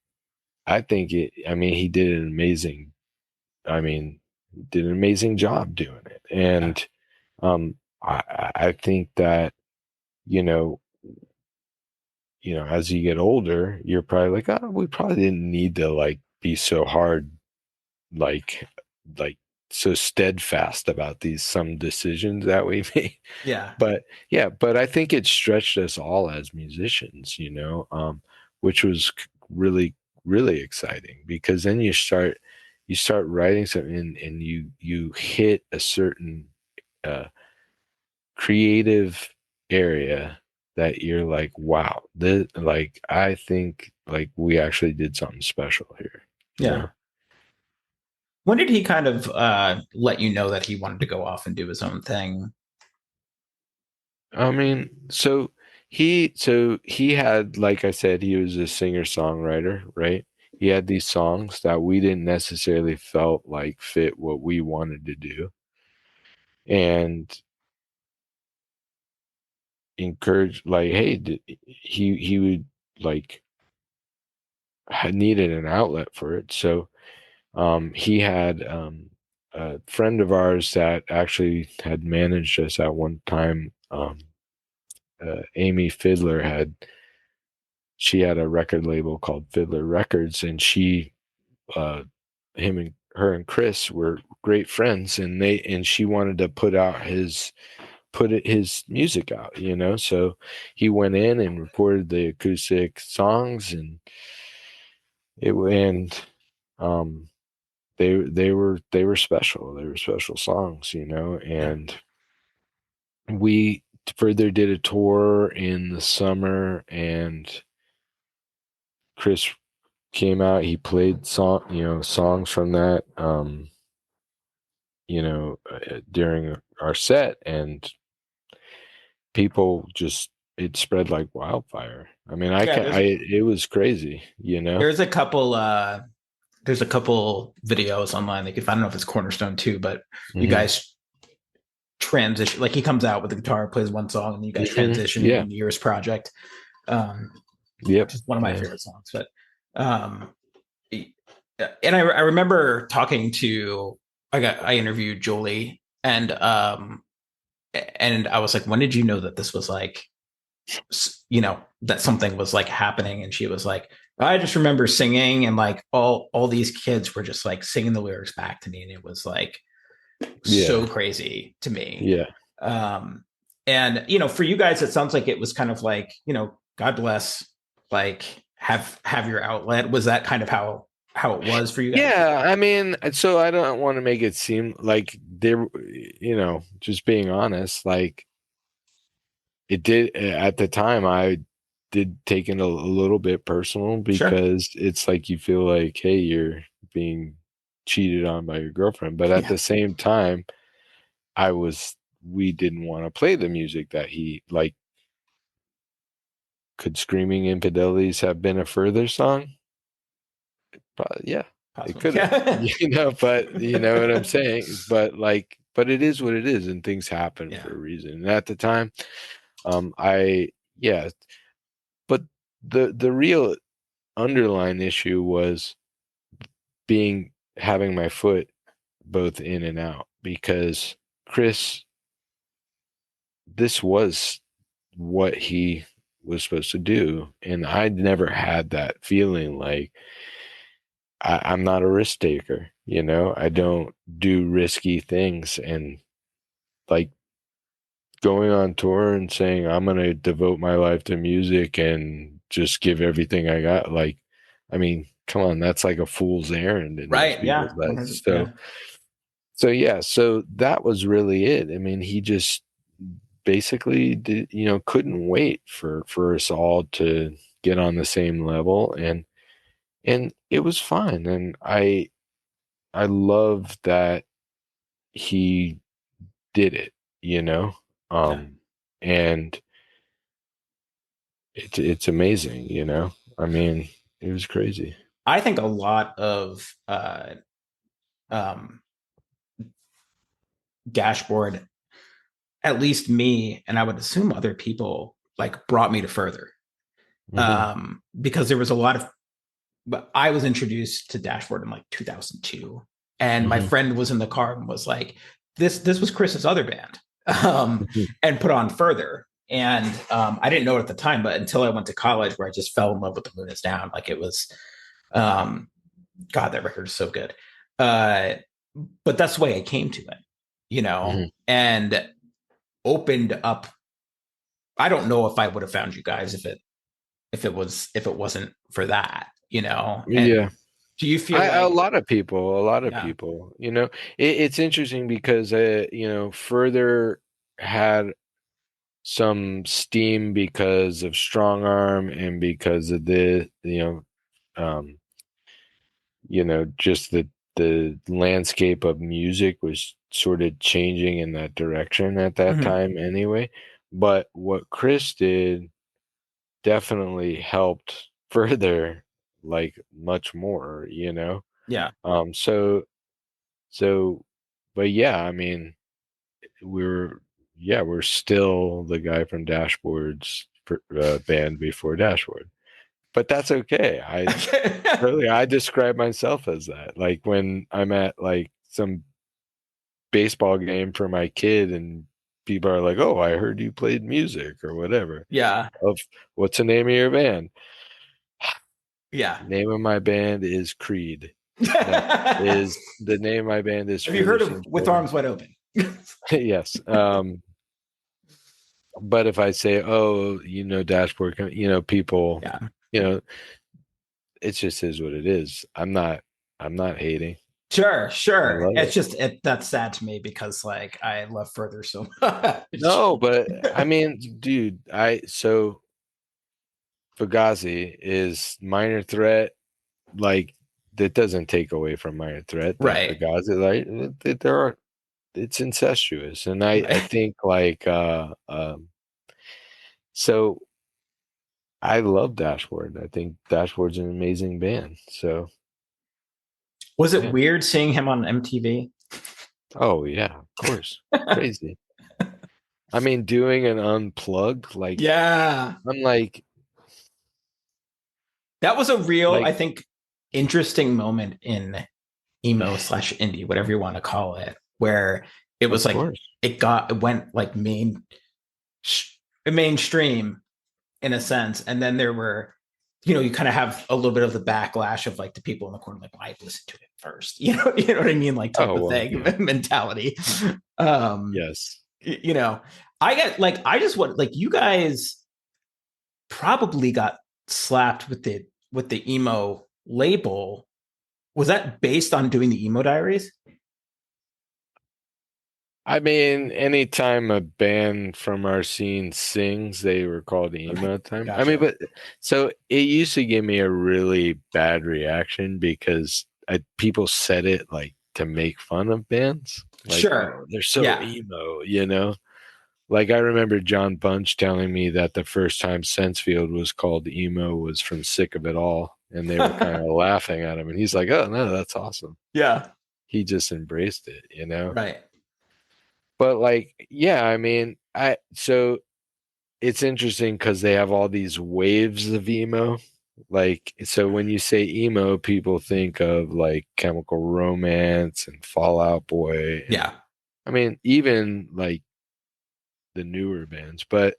I think he I mean, did an amazing job doing it. And I think that, you know, as you get older, you're probably like, oh, we probably didn't need to like be so hard, like, like so steadfast about some decisions that we made. Yeah. But yeah, but I think it stretched us all as musicians, which was really, really exciting, because then you start writing something, and you hit a certain uh, creative area that you're like, wow, like, I think like we actually did something special here, you Yeah. know? When did he kind of let you know that he wanted to go off and do his own thing? I mean, he had, like I said, he was a singer-songwriter, right? He had these songs that we didn't necessarily felt like fit what we wanted to do, and encourage, like, hey, he would like had needed an outlet for it. So he had a friend of ours that actually had managed us at one time. Amy Fiddler she had a record label called Fiddler Records, and uh, her and Chris were great friends, and she wanted to his music out, So he went in and recorded the acoustic songs, and um, they were special. They were special songs, Yeah. and we further did a tour in the summer, and Chris came out. He played songs from that, during our set, and people just it spread like wildfire. I mean, Yeah, it was crazy, there's a couple there's a couple videos online they could find. I don't know if it's Cornerstone too, but you Hmm. guys transition, like he comes out with the guitar, plays one song, and you guys Hmm. transition Yeah. into yours project. Um, Yep. just one of my Yeah. favorite songs. But um, and I remember talking to I interviewed Julie, and I was like, when did you know that this was like, that something was like happening? And she was like, I just remember singing, and like all these kids were just like singing the lyrics back to me, and it was like so Yeah. crazy to me. Yeah. Um, and for you guys, it sounds like it was kind of like, God bless, like have your outlet. Was that kind of how it was for you guys? Yeah, I mean, so I don't want to make it seem like they're, just being honest, like it did at the time. I did take it a little bit personal, Sure. because it's like you feel like, hey, you're being cheated on by your girlfriend. But at Yeah. the same time, we didn't want to play the music that he like. Could Screaming Infidelities have been a further song? Probably, yeah, it Possibly. could have, Yeah. but you know what I'm saying? But it is what it is, and things happen Yeah. for a reason. And at the time, yeah, but the real underlying issue was having my foot both in and out, because Chris, this was what he was supposed to do, and I'd never had that feeling. Like, I'm not a risk taker, I don't do risky things, and like going on tour and saying I'm going to devote my life to music and just give everything I got. Like, I mean, come on, that's like a fool's errand in most Right. people's Yeah. eyes. 100. Yeah. So that was really it. I mean, he just basically did, couldn't wait for us all to get on the same level, and it was fun. And I love that he did it, you know, Yeah. um, and it's amazing, I mean, it was crazy. I think a lot of um, Dashboard, at least me, and I would assume other people, like brought me to Further, Hmm. because there was a lot of. But I was introduced to Dashboard in like 2002, and my Hmm. friend was in the car and was like, "This was Chris's other band," Hmm. and put on Further. And I didn't know it at the time, but until I went to college, where I just fell in love with The Moon Is Down. Like it was, um, God, that record is so good. Uh, but that's the way I came to it, Hmm. and opened up. I don't know if I would have found you guys if it wasn't for that, Yeah. And do you feel A like, lot of people, yeah, it's interesting because, Further had some steam because of Strongarm and because of um, just the landscape of music was sort of changing in that direction at that mhm, time anyway. But what Chris did definitely helped Further, like much more, yeah, so so but yeah, I mean, we're we're still the guy from Dashboard's band before Dashboard, but that's okay. I describe myself as that. Like when I'm at like some baseball game for my kid and people are like, "Oh, I heard you played music or whatever." yeah, Of what's the name of your band? yeah. Name of my band is Creed. No, Have is the name of my band is you heard Foolish of and With Silly. Arms Wide Open? Yes. But if I say, "Oh, Dashboard," people, Yeah, you know, it just is what it is. I'm not hating. sure, I sure. love It's it. just that's sad to me because like I love Further so much. No, but I mean, dude, so Fugazi is Minor Threat, like that doesn't take away from Minor Threat that Right, Fugazi, like there are, it's incestuous, and I right. think like so I love Dashboard. I think Dashboard's an amazing band. So Was it yeah. weird seeing him on MTV? Oh yeah, of course. Crazy. I mean, doing an unplug, like Yeah, I'm like that was a real, like I think, interesting moment in emo slash indie, whatever you want to call it, where it was of like course. it went like mainstream in a sense, and then there were, you kind of have a little bit of the backlash of like the people in the corner, like, well, I listened to it first, you know what I mean, like type Oh of well, thing, yeah. mentality. Um, Yes. you know, I get like I just want like you guys probably got slapped with the emo label. Was that based on doing the emo diaries? I mean, anytime a band from our scene sings, they were called Okay, emo at the time. I mean, gotcha. but so it used to give me a really bad reaction because people said it like to make fun of bands. Like, Sure. oh, they're so Yeah. emo. Like I remember John Bunch telling me that the first time Sensefield was called emo was from Sick of It All, and they were kind of laughing at him, and he's like, "Oh no, that's awesome." Yeah. He just embraced it. Right. But like, yeah, I mean, I so it's interesting because they have all these waves of emo. Like, so when you say emo, people think of like Chemical Romance and Fallout Boy, and Yeah. I mean, even like the newer bands. But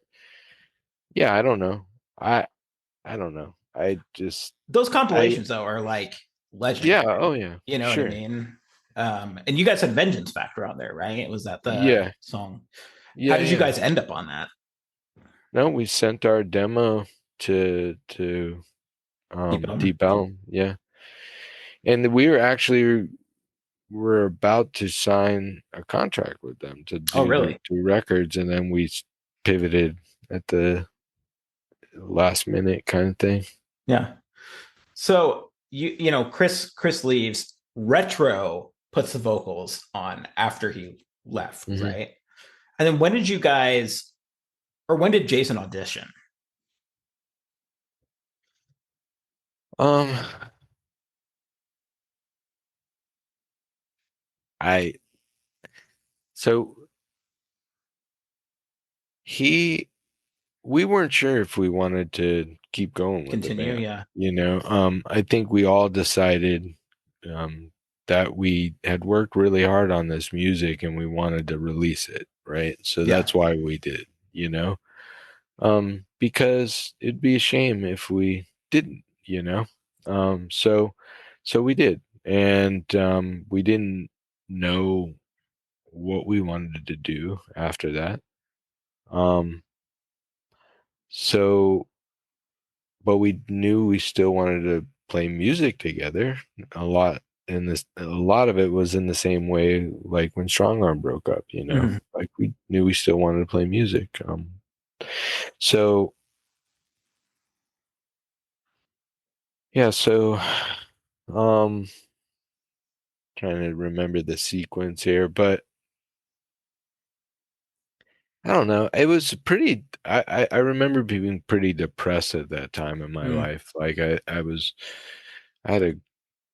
yeah, I don't know. I I don't know. Those I compilations though are like yeah, legendary. oh yeah, You know what I sure. mean? And you guys had Vengeance Factor on there, right? Was that the Yeah, song? How yeah, did you yeah. guys end up on that? No, we sent our demo to Deep Elm? Deep Elm, yeah. And we were about to sign a contract with them to Oh, do their really? two records, and then we pivoted at the last minute kind of thing. Yeah. So Chris leaves. Retro puts the vocals on after he left, Hmm. right? And then when did you guys, or when did Jason audition? Um, So we weren't sure if we wanted to keep going with the Continue, band. yeah. I think we all decided that we had worked really hard on this music and we wanted to release it, right? So Yeah. that's why we did, because it'd be a shame if we didn't, so we did, and we didn't know what we wanted to do after that. Um, so, but we knew we still wanted to play music together a lot. And a lot of it was in the same way, like when Strongarm broke up, Mhm. like we knew we still wanted to play music. So yeah, um, trying to remember the sequence here, but I don't know. It was pretty. I remember being pretty depressed at that time in my Mm. life. Like I had a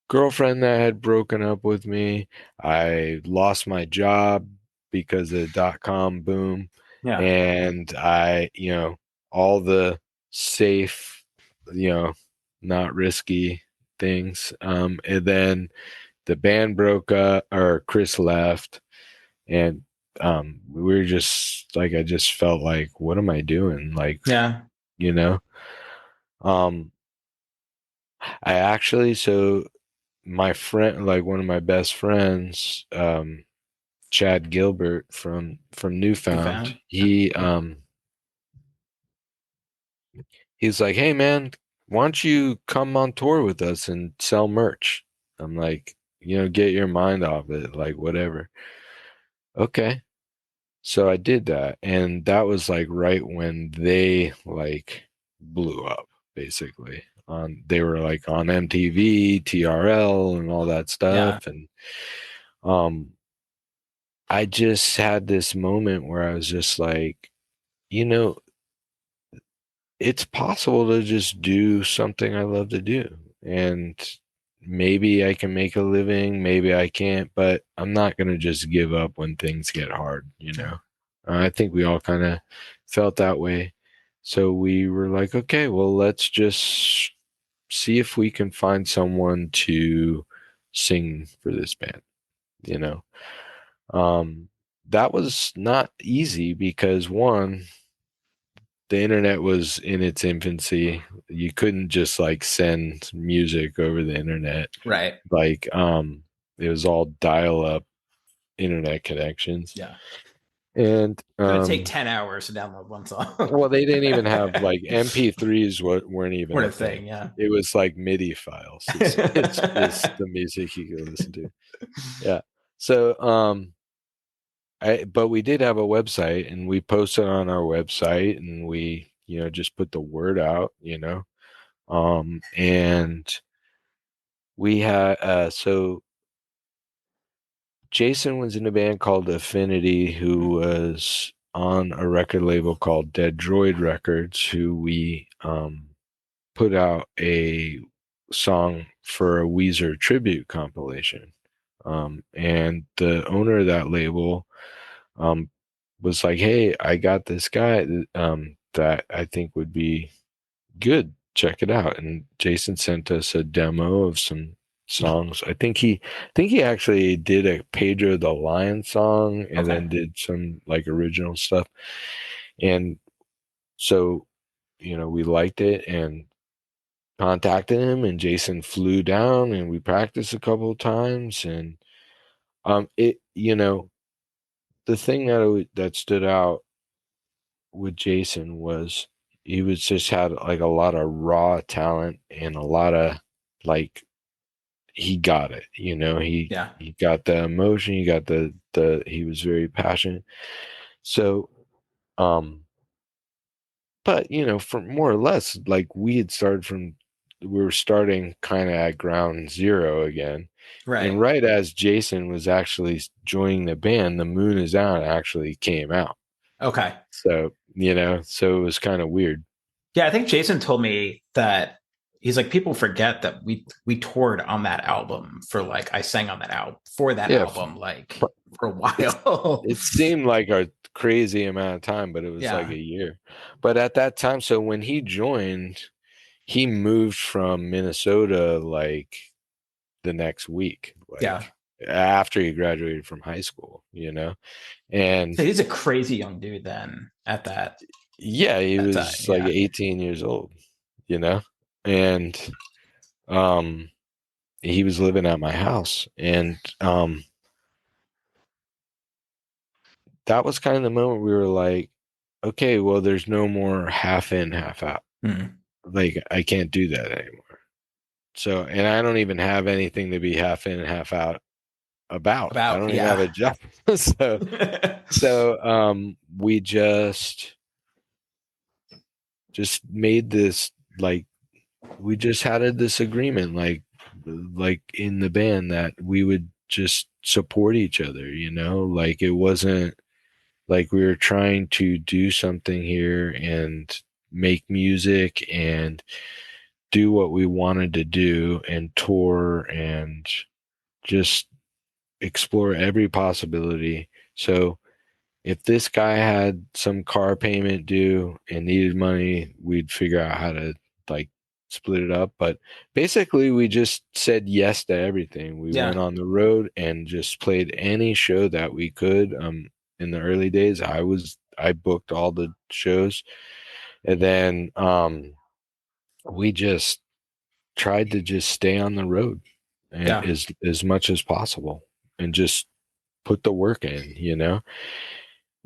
girlfriend that had broken up with me. I lost my job because of the dot-com boom, Yeah. and all the safe, you know, not risky things. And then the band broke up, or Chris left, and we were just like, I just felt like, what am I doing? Like, Yeah. you know, um, I actually, so my friend, like one of my best friends, Chad Gilbert from You Newfound, found. he's like, hey man, why don't you come on tour with us and sell merch? I'm like, get your mind off it, like whatever. Okay. So I did that, and that was like right when they like blew up, basically. They were like on MTV, TRL, and all that Yeah. stuff, and um, I just had this moment where I was just like, you know, it's possible to just do something I love to do, and maybe I can make a living, maybe I can't, but I'm not going to just give up when things get hard. I think we all kind of felt that way. So we were like, okay, well, let's just see if we can find someone to sing for this band, you know. That was not easy because one, the internet was in its infancy. You couldn't just like send music over the internet. Right. Like it was all dial up internet connections. Yeah. And It's gonna take 10 hours to download one song. well, they didn't even have like MP3s weren't even What a a thing, thing. yeah. It was like MIDI files. It's the music you could listen to. Yeah. So but we did have a website, and we posted on our website, and we, just put the word out, and we had, so Jason was in a band called Affinity, who was on a record label called Dead Droid Records, who we, put out a song for a Weezer tribute compilation. And the owner of that label, um, was like, "Hey, I got this guy that I think would be good. Check it out." And Jason sent us a demo of some songs. I think he actually did a Pedro the Lion song, and Okay. then did some like original stuff. And so, we liked it and contacted him, and Jason flew down, and we practiced a couple of times, and the thing that stood out with Jason was he was just had like a lot of raw talent and a lot of like, he got it, Yeah. he got the emotion, he got the he was very passionate. So um but for more or less, like we were starting kind of at ground zero again. Right. And right as Jason was actually joining the band, The Moon Is Out actually came out. Okay. So, so it was kind of weird. Yeah, I think Jason told me that he's like, people forget that we toured on that album for like, I sang on that album for that Yeah, album like for a while. it seemed like a crazy amount of time, but it was like Yeah. a year. But at that time, so when he joined, he moved from Minnesota like the next week, Yeah. like after he graduated from high school, and So he's a crazy young dude then at yeah, he that time. was like Yeah. 18 years old, and he was living at my house, and that was kind of the moment we were like, okay, well, there's no more half in, half out. Hmm. Like, I can't do that anymore. So, and I don't even have anything to be half in, half out about. I About don't even have yeah. a job. So we just made this, like, we just had a disagreement, like in the band, that we would just support each other, like it wasn't like we were trying to do something here and make music and do what we wanted to do and tour and just explore every possibility. So if this guy had some car payment due and needed money, we'd figure out how to like split it up. But basically, we just said yes to everything. We went Yeah. on the road and just played any show that we could. In the early days, I booked all the shows, and then we just tried to just stay on the road and Yeah. as much as possible and just put the work in,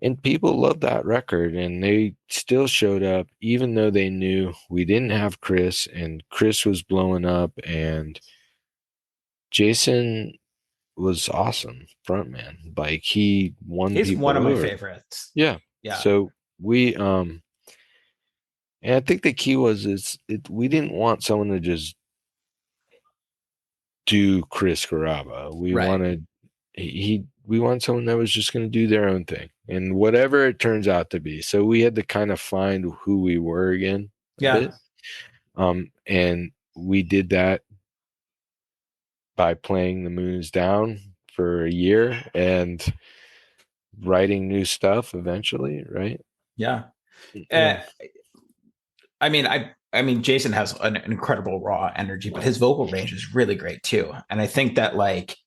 And people loved that record, and they still showed up, even though they knew we didn't have Chris, and Chris was blowing up, and Jason was awesome, frontman. Like he won He's one of people my over. favorites. Yeah. Yeah. So we and I think the key was we didn't want someone to just do Chris Caraba. We Right. wanted we want someone that was just going to do their own thing, and whatever it turns out to be. So we had to kind of find who we were again a Yeah. bit, and we did that by playing The Moon Is Down for a year and writing new stuff eventually, right? Yeah. Uh, Yeah. I mean, Jason has an incredible raw energy, but his vocal range is really great too. And I think that like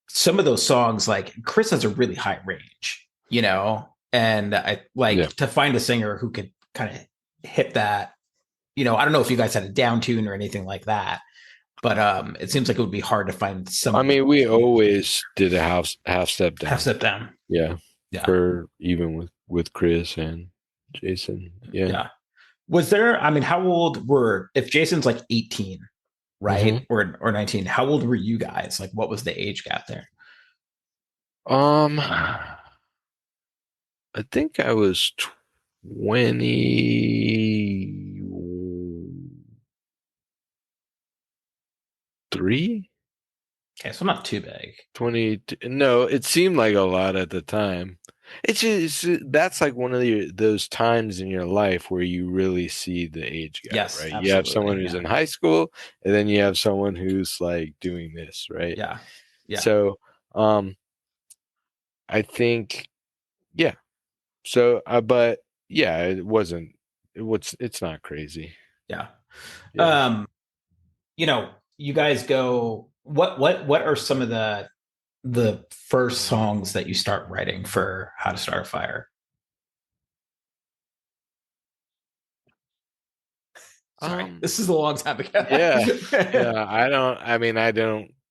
some of those songs, like Chris has a really high range, and I Yeah. like to find a singer who could kind of hit that. I don't know if you guys had a down tune or anything like that, but it seems like it would be hard to find I somebody mean, we always did a half step half down. step down. Yeah. Yeah. For even with Chris and Jason. Yeah. Yeah. Was there, I mean, how old were, if Jason's like 18, right? Mm-hmm. Or 19, how old were you guys? Like, what was the age gap there? I think I was 23, Okay, so not too big. 20. No, it seemed like a lot at the time. It's just that's like one of those times in your life where you really see the age gap, Yes, right? You have someone absolutely. who's Yeah. in high school, and then you have someone who's like doing this, right? Yeah. Yeah. So, I think, yeah. So, but yeah, it's not crazy. Yeah. Yeah. Um, you guys go, what are some of the first songs that you start writing for How to Start a Fire? Sorry, this is a long time ago. Yeah. Yeah.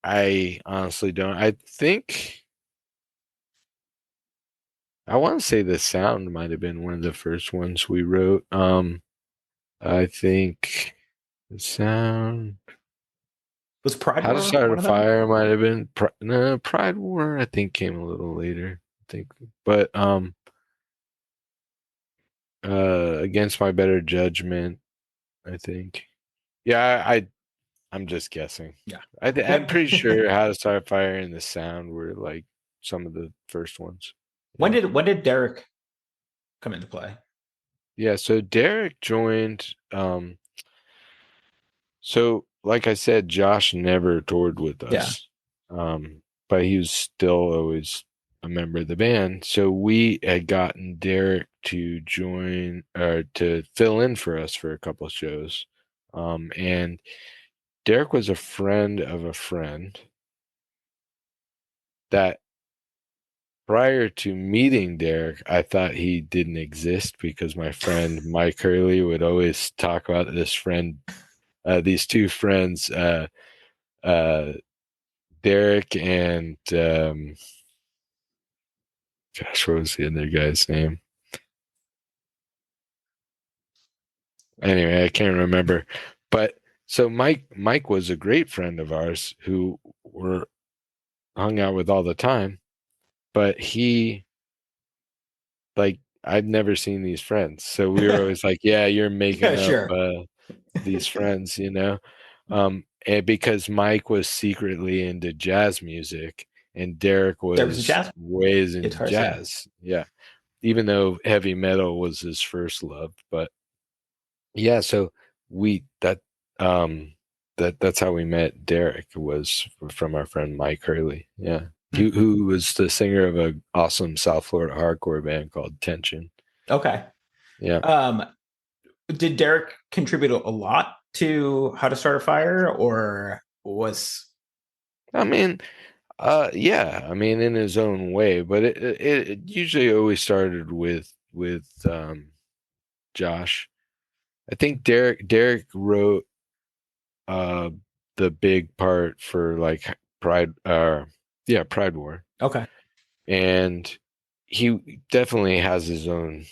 I honestly don't. I think I want to say The Sound might have been one of the first ones we wrote. I think The Sound. Was Pride How to War Start one a of them? Fire might have been. No, Pride War, I think, came a little later. I think, but Against My Better Judgment, I think. Yeah, I'm just guessing. Yeah. I'm pretty sure How to Start a Fire and The Sound were like some of the first ones. When Yeah. did Derek come into play? Yeah, so Derek joined So, like I said, Josh never toured with Yeah. us, but he was still always a member of the band. So we had gotten Derek to join or to fill in for us for a couple of shows, and Derek was a friend of a friend that prior to meeting Derek, I thought he didn't exist because my friend Mike Hurley would always talk about these two friends, uh, Derek and gosh, what was the other guy's name? Anyway, I can't remember. But so Mike was a great friend of ours who were hung out with all the time, but he like I'd never seen these friends. So we were always like, yeah, you're Yeah, making up sure. these friends, you know. And because Mike was secretly into jazz music and Derek There was a was jazz ways into guitarist, yeah. jazz. Yeah. Even though heavy metal was his first love. But yeah, so we that's how we met Derek was from our friend Mike Hurley. Yeah. Who was the singer of an awesome South Florida hardcore band called Tension. Okay. Yeah. Did Derek contribute a lot to How to Start a Fire, or was I mean, yeah, I mean, in his own way, but it usually always started with Josh. I think Derek wrote uh the big part for like Pride War, okay? and he definitely has his own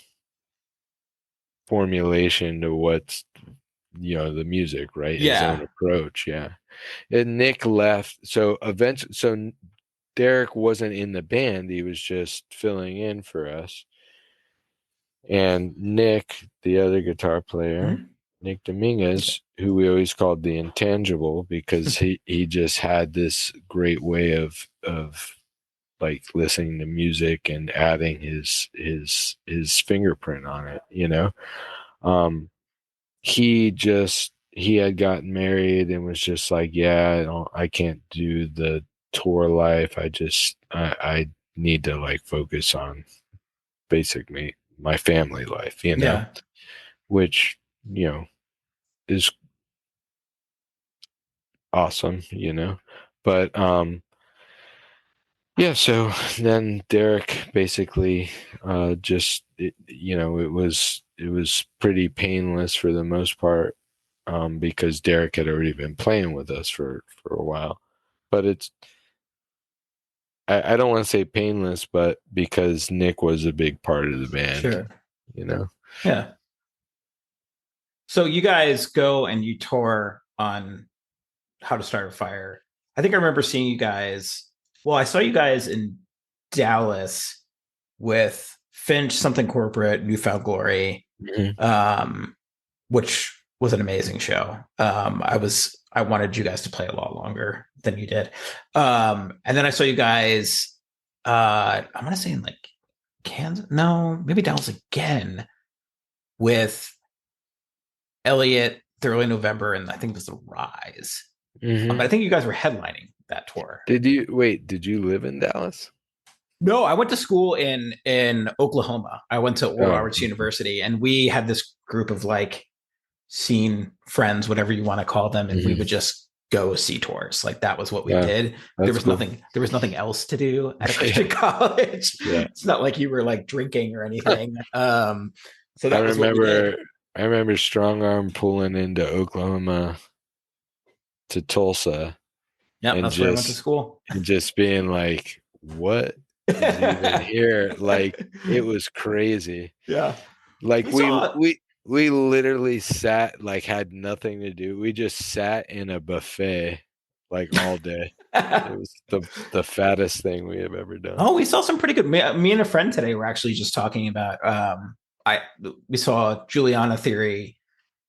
formulation to what's the music, right? His own Yeah, approach, yeah. And Nick left, so eventually, Derek wasn't in the band; he was just filling in for us. And Nick, the other guitar player, Mhm. Nick Dominguez, who we always called the intangible because he just had this great way of like listening to music and adding his fingerprint on it, you know. Um he had gotten married and was just like, yeah, I can't do the tour life. I need to like focus on basically my family life, yeah, which, is awesome, But yeah, so then Derek basically it was pretty painless for the most part, because Derek had already been playing with us for a while. But I don't want to say painless, but because Nick was a big part of the band, sure, you know. yeah. So you guys go and you tour on How to Start a Fire. I think I remember seeing you guys. Well, I saw you guys in Dallas with Finch, Something Corporate, Newfound Glory, Mhm. which was an amazing show. I wanted you guys to play a lot longer than you did. And then I saw you guys. I'm gonna say in like Kansas, no, maybe Dallas again with Elliot early November, and I think it was the Rise. But I think you guys were headlining that tour. Did you live in Dallas? No, I went to school in Oklahoma. I went to Oral Oh, Roberts University, and we had this group of like scene friends, whatever you want to call them, and we would just go see tours. Like that was what we yeah, did. There that's was cool. nothing else to do at a Christian college. Yeah. It's not like you were like drinking or anything. So I that was what we did. remember I remember Strongarm pulling into Oklahoma to Tulsa Yep, and that's where I went to just school. being like, what is even here? Like it was crazy. Yeah. Like We saw we literally sat, like had nothing to do. We just sat in a buffet like all day. It was the fattest thing we have ever done. Oh, we saw some pretty good. Me and a friend today were actually just talking about. I We saw Juliana Theory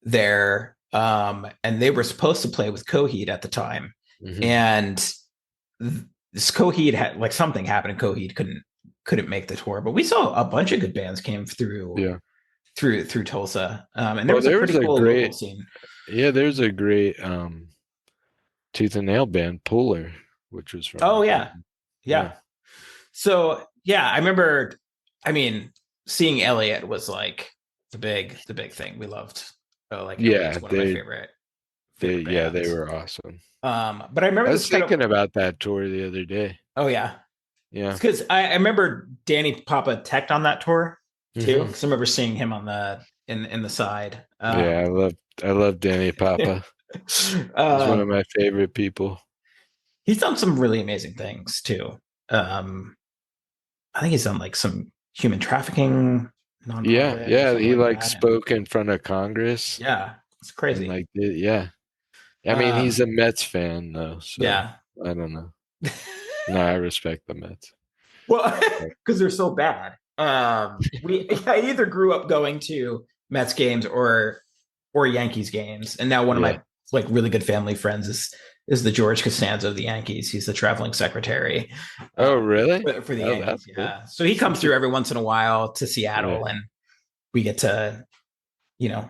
there, and they were supposed to play with Coheed at the time, Mhm. and this Coheed had like something happened, and Coheed couldn't make the tour. But we saw a bunch of good bands came through Yeah. through Tulsa. And there Well, was a there was pretty a cool local great, scene. yeah, there's a great Tooth and Nail band, Puller, which was from Oh up yeah, there. Yeah. yeah. So yeah, I remember. I mean, seeing Elliot was like the big thing. We loved. Like Yeah, Elliot's one of my favorite yeah, they bands. were awesome. But I remember I this was kind of. thinking about that tour the other day. Oh yeah, Yeah. because I remember Danny Papa teched on that tour too. Hmm. Because I remember seeing him on the in the side. Yeah, I love Danny Papa. He's one of um, my favorite people. he's done some really amazing things too. Um, I think he's done like some human trafficking Yeah, nonprofit or yeah, something he like like that. And spoke in front of Congress yeah, it's and crazy. like yeah. I mean, he's Um, a Mets fan though, so yeah. I don't know. No, I respect the Mets. Well, because they're so bad. I either grew up going to Mets games or Yankees games, and now one of Yeah. my like really good family friends is the George Costanza of the Yankees. He's the traveling secretary Oh, really? for the Oh, that's Yankees. cool. Yeah, so he comes through every once in a while to Seattle, Yeah. and we get to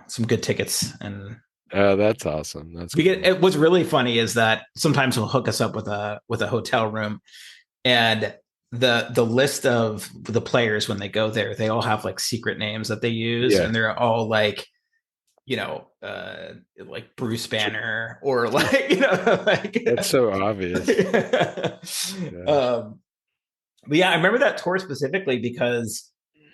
some good tickets and Oh, that's awesome. That's we cool. get. What's really funny is that sometimes he'll hook us up with a hotel room, and the list of the players when they go there, they all have like secret names that they use, Yeah. and they're all like like Bruce Banner or like like That's so obvious. but yeah, I remember that tour specifically because,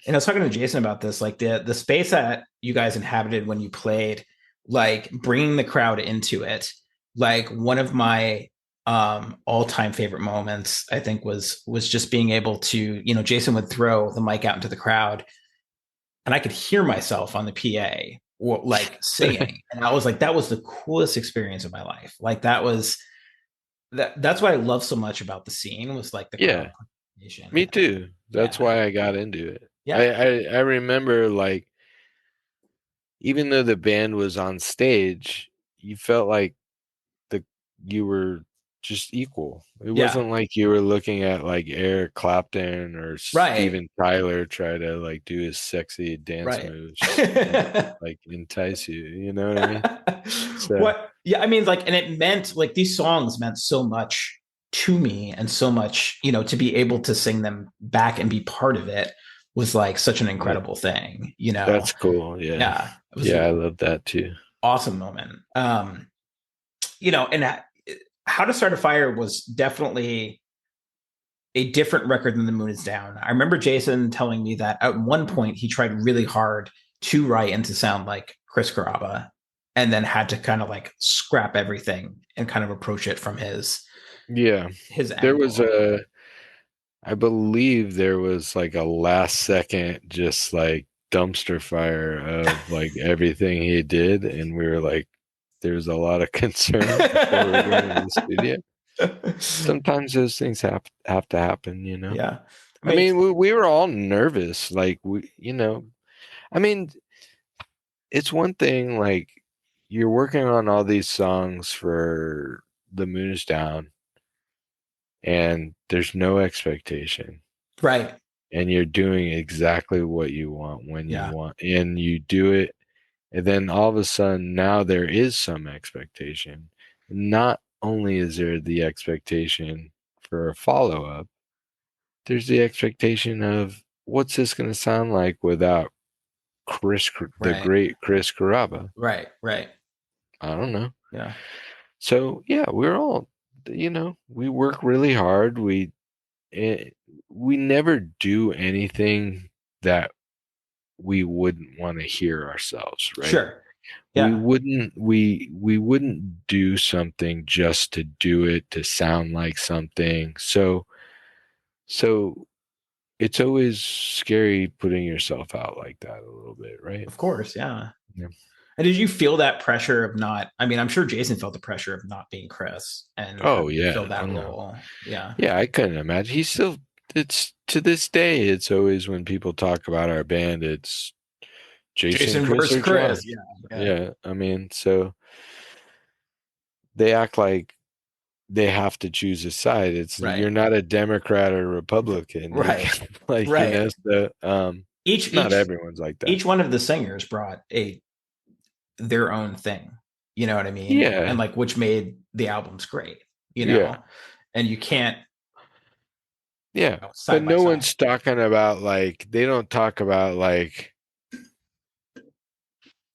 and I was talking to Jason about this, like the space that you guys inhabited when you played, like bringing the crowd into it. Like one of my all-time favorite moments, I think, was just being able to, Jason would throw the mic out into the crowd, and I could hear myself on the PA or like singing, and I was like, that was the coolest experience of my life. Like that's what I love so much about the scene was like the crowd Yeah, participation. me too. That's Yeah. why I got into it. Yeah. I remember like even though the band was on stage, you felt like the you were just equal. It Yeah. wasn't like you were looking at like Eric Clapton or Right. Steven Tyler try to like do his sexy dance Right. moves and like entice you. You know what I mean? So What? Yeah, I mean, like, and it meant like these songs meant so much to me, and so much, to be able to sing them back and be part of it was like such an yeah, incredible thing, that's cool. Yeah, Yeah, it was yeah, I an love that too. awesome moment. And How to Start a Fire was definitely a different record than The Moon Is Down. I remember Jason telling me that at one point he tried really hard to write and to sound like Chris Carrabba, and then had to kind of like scrap everything and kind of approach it from Yeah, his there was angle. I believe there was like a last second, just like dumpster fire of like everything he did, and we were like, there's a lot of concern before we went into the studio. Sometimes those things have to happen, you know. Yeah, I I mean, mean, we were all nervous, like I mean, it's one thing like you're working on all these songs for The Moon Is Down, and there's no expectation, right? and you're doing exactly what you want when you Yeah, want, and you do it, and then all of a sudden now there is some expectation. Not only is there the expectation for a follow-up, there's the expectation of what's this going to sound like without the right, great Chris Carrabba. right. I don't know. Yeah, So yeah, we're all, we work really hard. We never do anything that we wouldn't want to hear ourselves, right? sure. Yeah, We wouldn't do something just to do it, to sound like something. So it's always scary putting yourself out like that a little bit, right? of course. Yeah. Yeah. And did you feel that pressure of not? I mean, I'm sure Jason felt the pressure of not being Chris and Oh having to yeah. fill Oh that no. role. Yeah. Yeah, I couldn't imagine. It's to this day, it's always when people talk about our band, it's Jason, Jason Chris, versus or John. Chris. Yeah. Yeah. I mean, so they act like they have to choose a side. You're Right. not a Democrat or Republican. You Right. can, like, Right. so each Not each everyone's like that. each one of the singers brought their own thing. You know what I mean? And Yeah. like which made the albums great, Yeah. And you can't Yeah. But side by no side. one's talking about like, they don't talk about like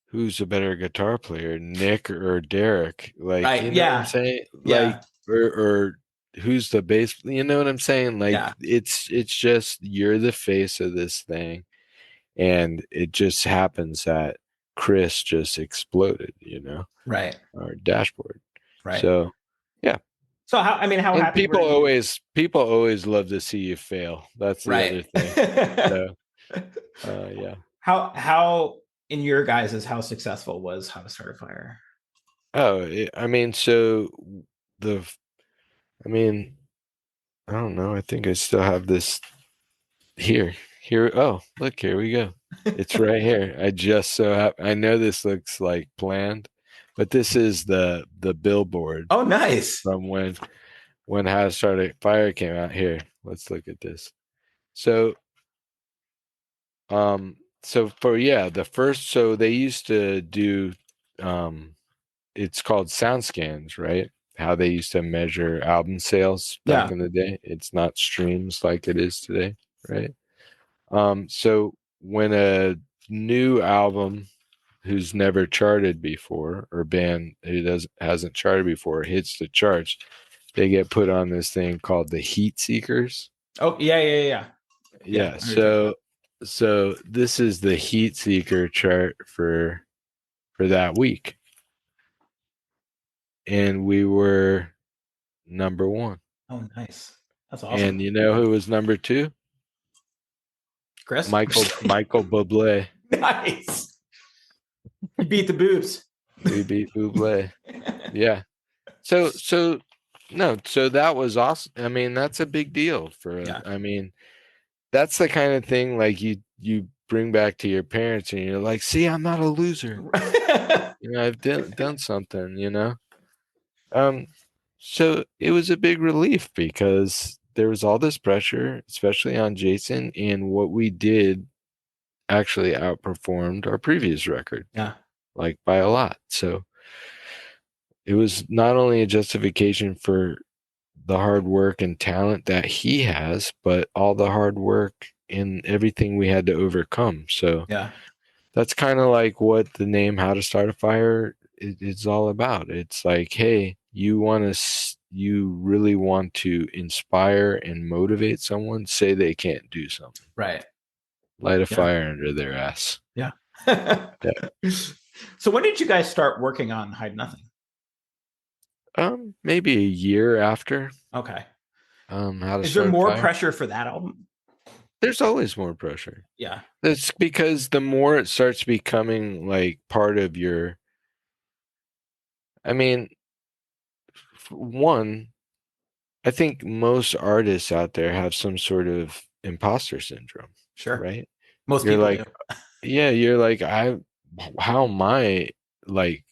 who's a better guitar player, Nick or Derek. Like, Right. you know what I'm Yeah. saying? Like, Yeah. or who's the bass, you know what I'm saying? Like Yeah. it's just you're the face of this thing. And it just happens that Chris just exploded, Right. our dashboard. Right. So yeah. So how And happy were you? people always love to see you fail. That's the Right. other thing. So yeah. How in your guys is how successful was How to Start a Fire? Oh, I mean, so the, I mean, I don't know. I think I still have this here. Here. Oh, look, here we go. It's right here. I just so I know this looks like planned, but this is the billboard Oh, nice. from when How to Start a Fire came out. Here, let's look at this. So, so for the first, so they used to do, it's called sound scans, right? How they used to measure album sales back Yeah. in the day. It's not streams like it is today, right? So when a new album who's never charted before, or band who hasn't charted before, hits the charts, they get put on this thing called the heat seekers. Oh, yeah, yeah, yeah. Yeah. Yeah. I know what you're talking about. So this is the heat seeker chart for that week, and we were number one. Oh, nice. That's And awesome. you know who was number two? Chris? Michael Bublé. Nice. You beat the boobs. We beat Bublé. Yeah. So no, so that was awesome. I mean, that's a big deal for Yeah. I mean, that's the kind of thing like you bring back to your parents and you're like, "See, I'm not a loser. I've done something. Um so it was a big relief because there was all this pressure, especially on Jason, and what we did actually outperformed our previous record, Yeah. like by a lot. So it was not only a justification for the hard work and talent that he has, but all the hard work and everything we had to overcome. So Yeah. that's kind of like what the name How to Start a Fire is all about. It's like, hey, you really want to inspire and motivate someone, say they can't do something. Right. Light a Yeah. fire under their ass. Yeah. Yeah. So when did you guys start working on Hide Nothing? Maybe a year after. Okay. How to Is there Start a more Fire. pressure for that album? There's always more pressure. Yeah. That's because the more it starts becoming like part of your, I mean, one, I think most artists out there have some sort of imposter syndrome, Sure. right? Most You're people like, do. yeah, you're like, how am I like,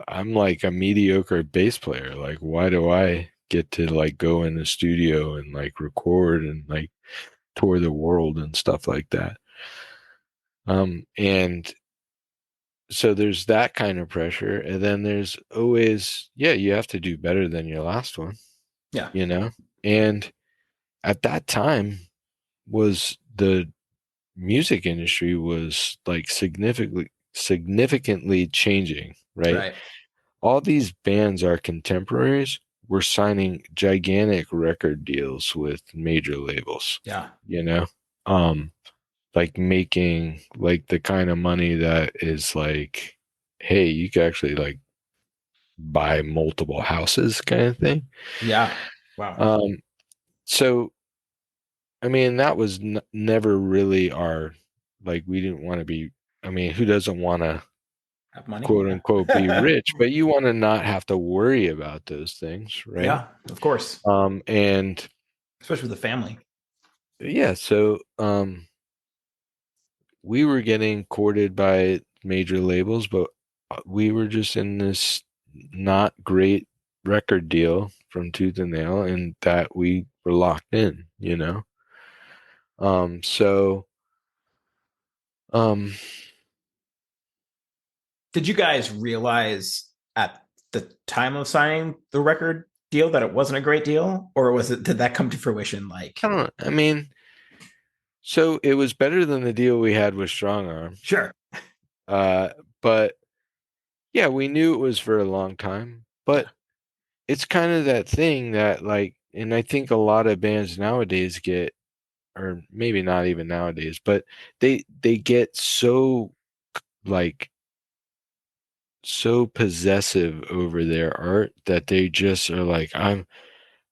I'm like a mediocre bass player. Like, why do I get to like go in the studio and like record and like tour the world and stuff like that? And so there's that kind of pressure. And then there's always, you have to do better than your last one, Yeah. And at that time was the music industry was like significantly changing, right? Right. All these bands are contemporaries. We're signing gigantic record deals with major labels, Yeah. um, like making like the kind of money that is like, hey, you can actually like buy multiple houses kind of thing. Yeah. Wow. So I mean, that was never really our, like, we didn't want to be, I mean, who doesn't want to Have money. quote Yeah. unquote be rich, but you want to not have to worry about those things, right? Yeah, of course. And Especially with the family. yeah, so we were getting courted by major labels, but we were just in this not great record deal from tooth and nail, and that we were locked in. So Um, Did you guys realize at the time of signing the record deal that it wasn't a great deal, or did that come to fruition? Like, I don't know. I mean, so it was better than the deal we had with Strongarm. sure, Uh, but yeah, we knew it was for a long time, yeah, but it's kind of that thing that like, and I think a lot of bands nowadays get, or maybe not even nowadays, but they get so like so possessive over their art that they just are like,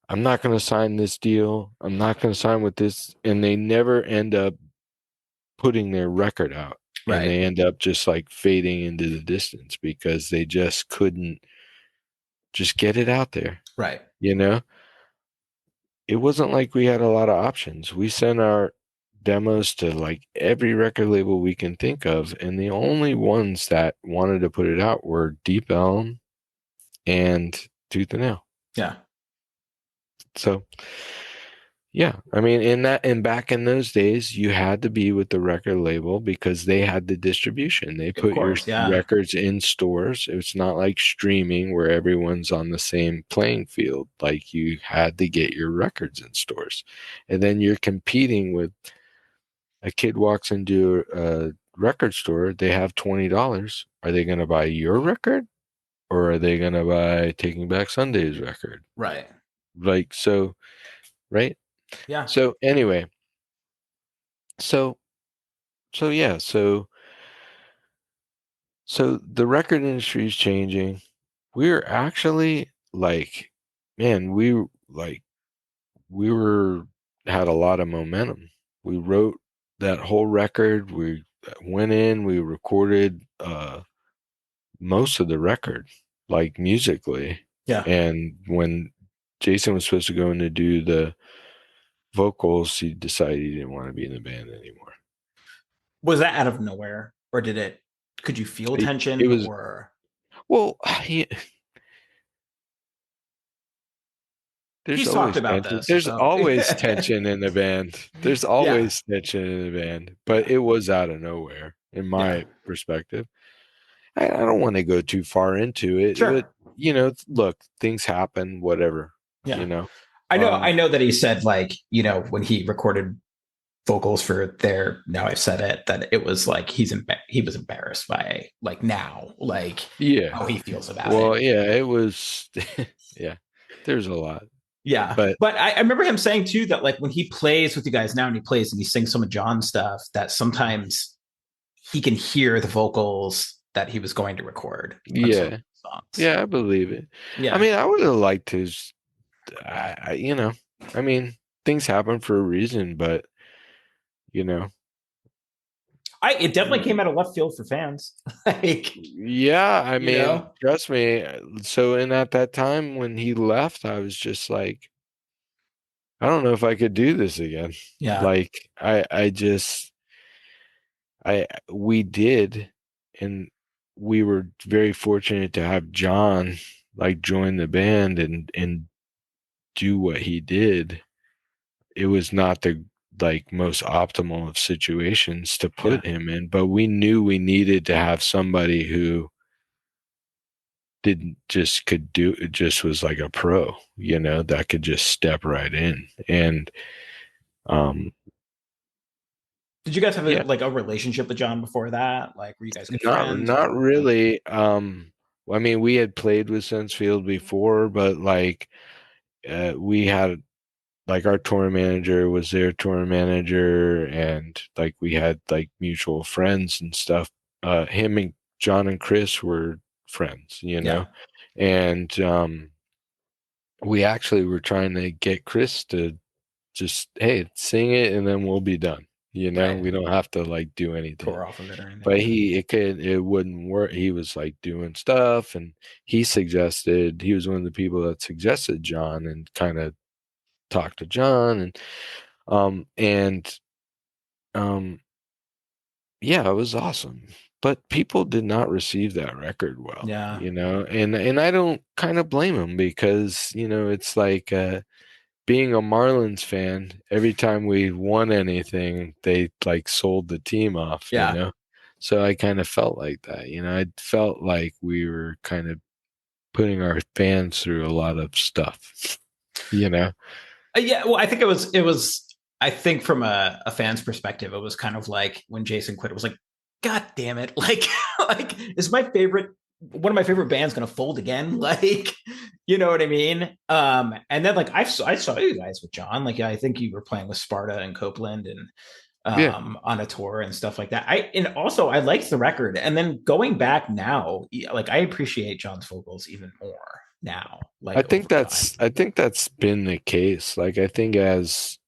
I'm not going to sign this deal. I'm not going to sign with this, and they never end up putting their record out, and right, they end up just like fading into the distance because they just couldn't just get it out there. right, You know, it wasn't like we had a lot of options. We sent our demos to like every record label we can think of, and the only ones that wanted to put it out were Deep Elm and Tooth and Nail. yeah, So yeah, I mean, in that and back in those days, you had to be with the record label because they had the distribution. They of put your course, yeah, records in stores. It's not like streaming where everyone's on the same playing field. Like you had to get your records in stores. And then you're competing with a kid walks into a record store, they have $20. Are they going to buy your record or are they going to buy Taking Back Sunday's record? right, Like so, right? yeah, So anyway, so so yeah, so the record industry is changing. We're actually like, man, we were had a lot of momentum. We wrote that whole record. We went in, we recorded most of the record, like musically. yeah. And when Jason was supposed to go in to do the vocals, he decided he didn't want to be in the band anymore. Was that out of nowhere, or did it? Could you feel It tension, was or well, there's he's talked always about tension. this? There's So always tension in the band. There's yeah, always tension in the band, but it was out of nowhere, in yeah, my perspective. I don't want to go too far into it, but sure, look, things happen, whatever, yeah. you know. I know that he said like when he recorded vocals for their now I've said it that it was like he was embarrassed by like now like Yeah. how he feels about it. Well, yeah, it was, yeah, there's a lot, Yeah, but but I remember him saying too that like when he plays with you guys now and he plays and he sings some of John's stuff that sometimes he can hear the vocals that he was going to record on some yeah, songs. yeah, I believe it. I Yeah, mean, I would have liked to, I mean, things happen for a reason, but you know, I it definitely came out of left field for fans. Like yeah, I you mean, know, trust me. So, and at that time when he left, I was just like, I don't know if I could do this again. yeah, Like, we did, and we were very fortunate to have John like join the band and do what he did. It was not the like most optimal of situations to yeah, put him in, but we knew we needed to have somebody who didn't just could do it, just was like a pro, that could just step right in. And um did you guys have yeah, like a relationship with John before that? Like were you guys good friends not or really. I mean, we had played with Sensefield before, but like we had like our tour manager was their tour manager, and like we had like mutual friends and stuff. Him and John and Chris were friends. yeah, And we actually were trying to get Chris to just, hey, sing it and then we'll be done. right. We don't have to like do anything. Tore off of it or anything. But Yeah, it wouldn't work. He was like doing stuff, and he was one of the people that suggested John and kind of talked to John, and um yeah, it was awesome. But people did not receive that record well, yeah, and I don't kind of blame them because, it's like being a Marlins fan, every time we won anything, they like sold the team off, Yeah. So I kind of felt like that, I felt like we were kind of putting our fans through a lot of stuff, Yeah, well, I think it was I think from a fan's perspective, it was kind of like when Jason quit, it was like, God damn it. Like is my favorite one of my favorite bands gonna fold again? Like, you know what I mean? And then like I saw you guys with John. Like I think you were playing with Sparta and Copeland and Yeah. on a tour and stuff like that. And also I liked the record. And then going back now, like I appreciate John's vocals even more now. Like I think over time. that's been the case. Like I think as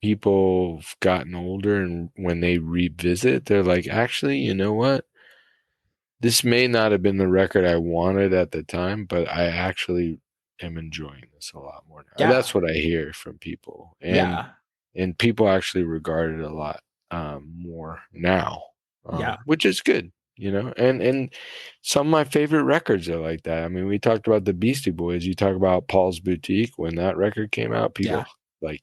people have gotten older and when they revisit, they're like, actually, you know what? This may not have been the record I wanted at the time, but I actually am enjoying this a lot more now. Yeah. That's what I hear from people. And people actually regard it a lot more now, which is good, and some of my favorite records are like that. I mean, we talked about the Beastie Boys. You talk about Paul's Boutique. When that record came out, people like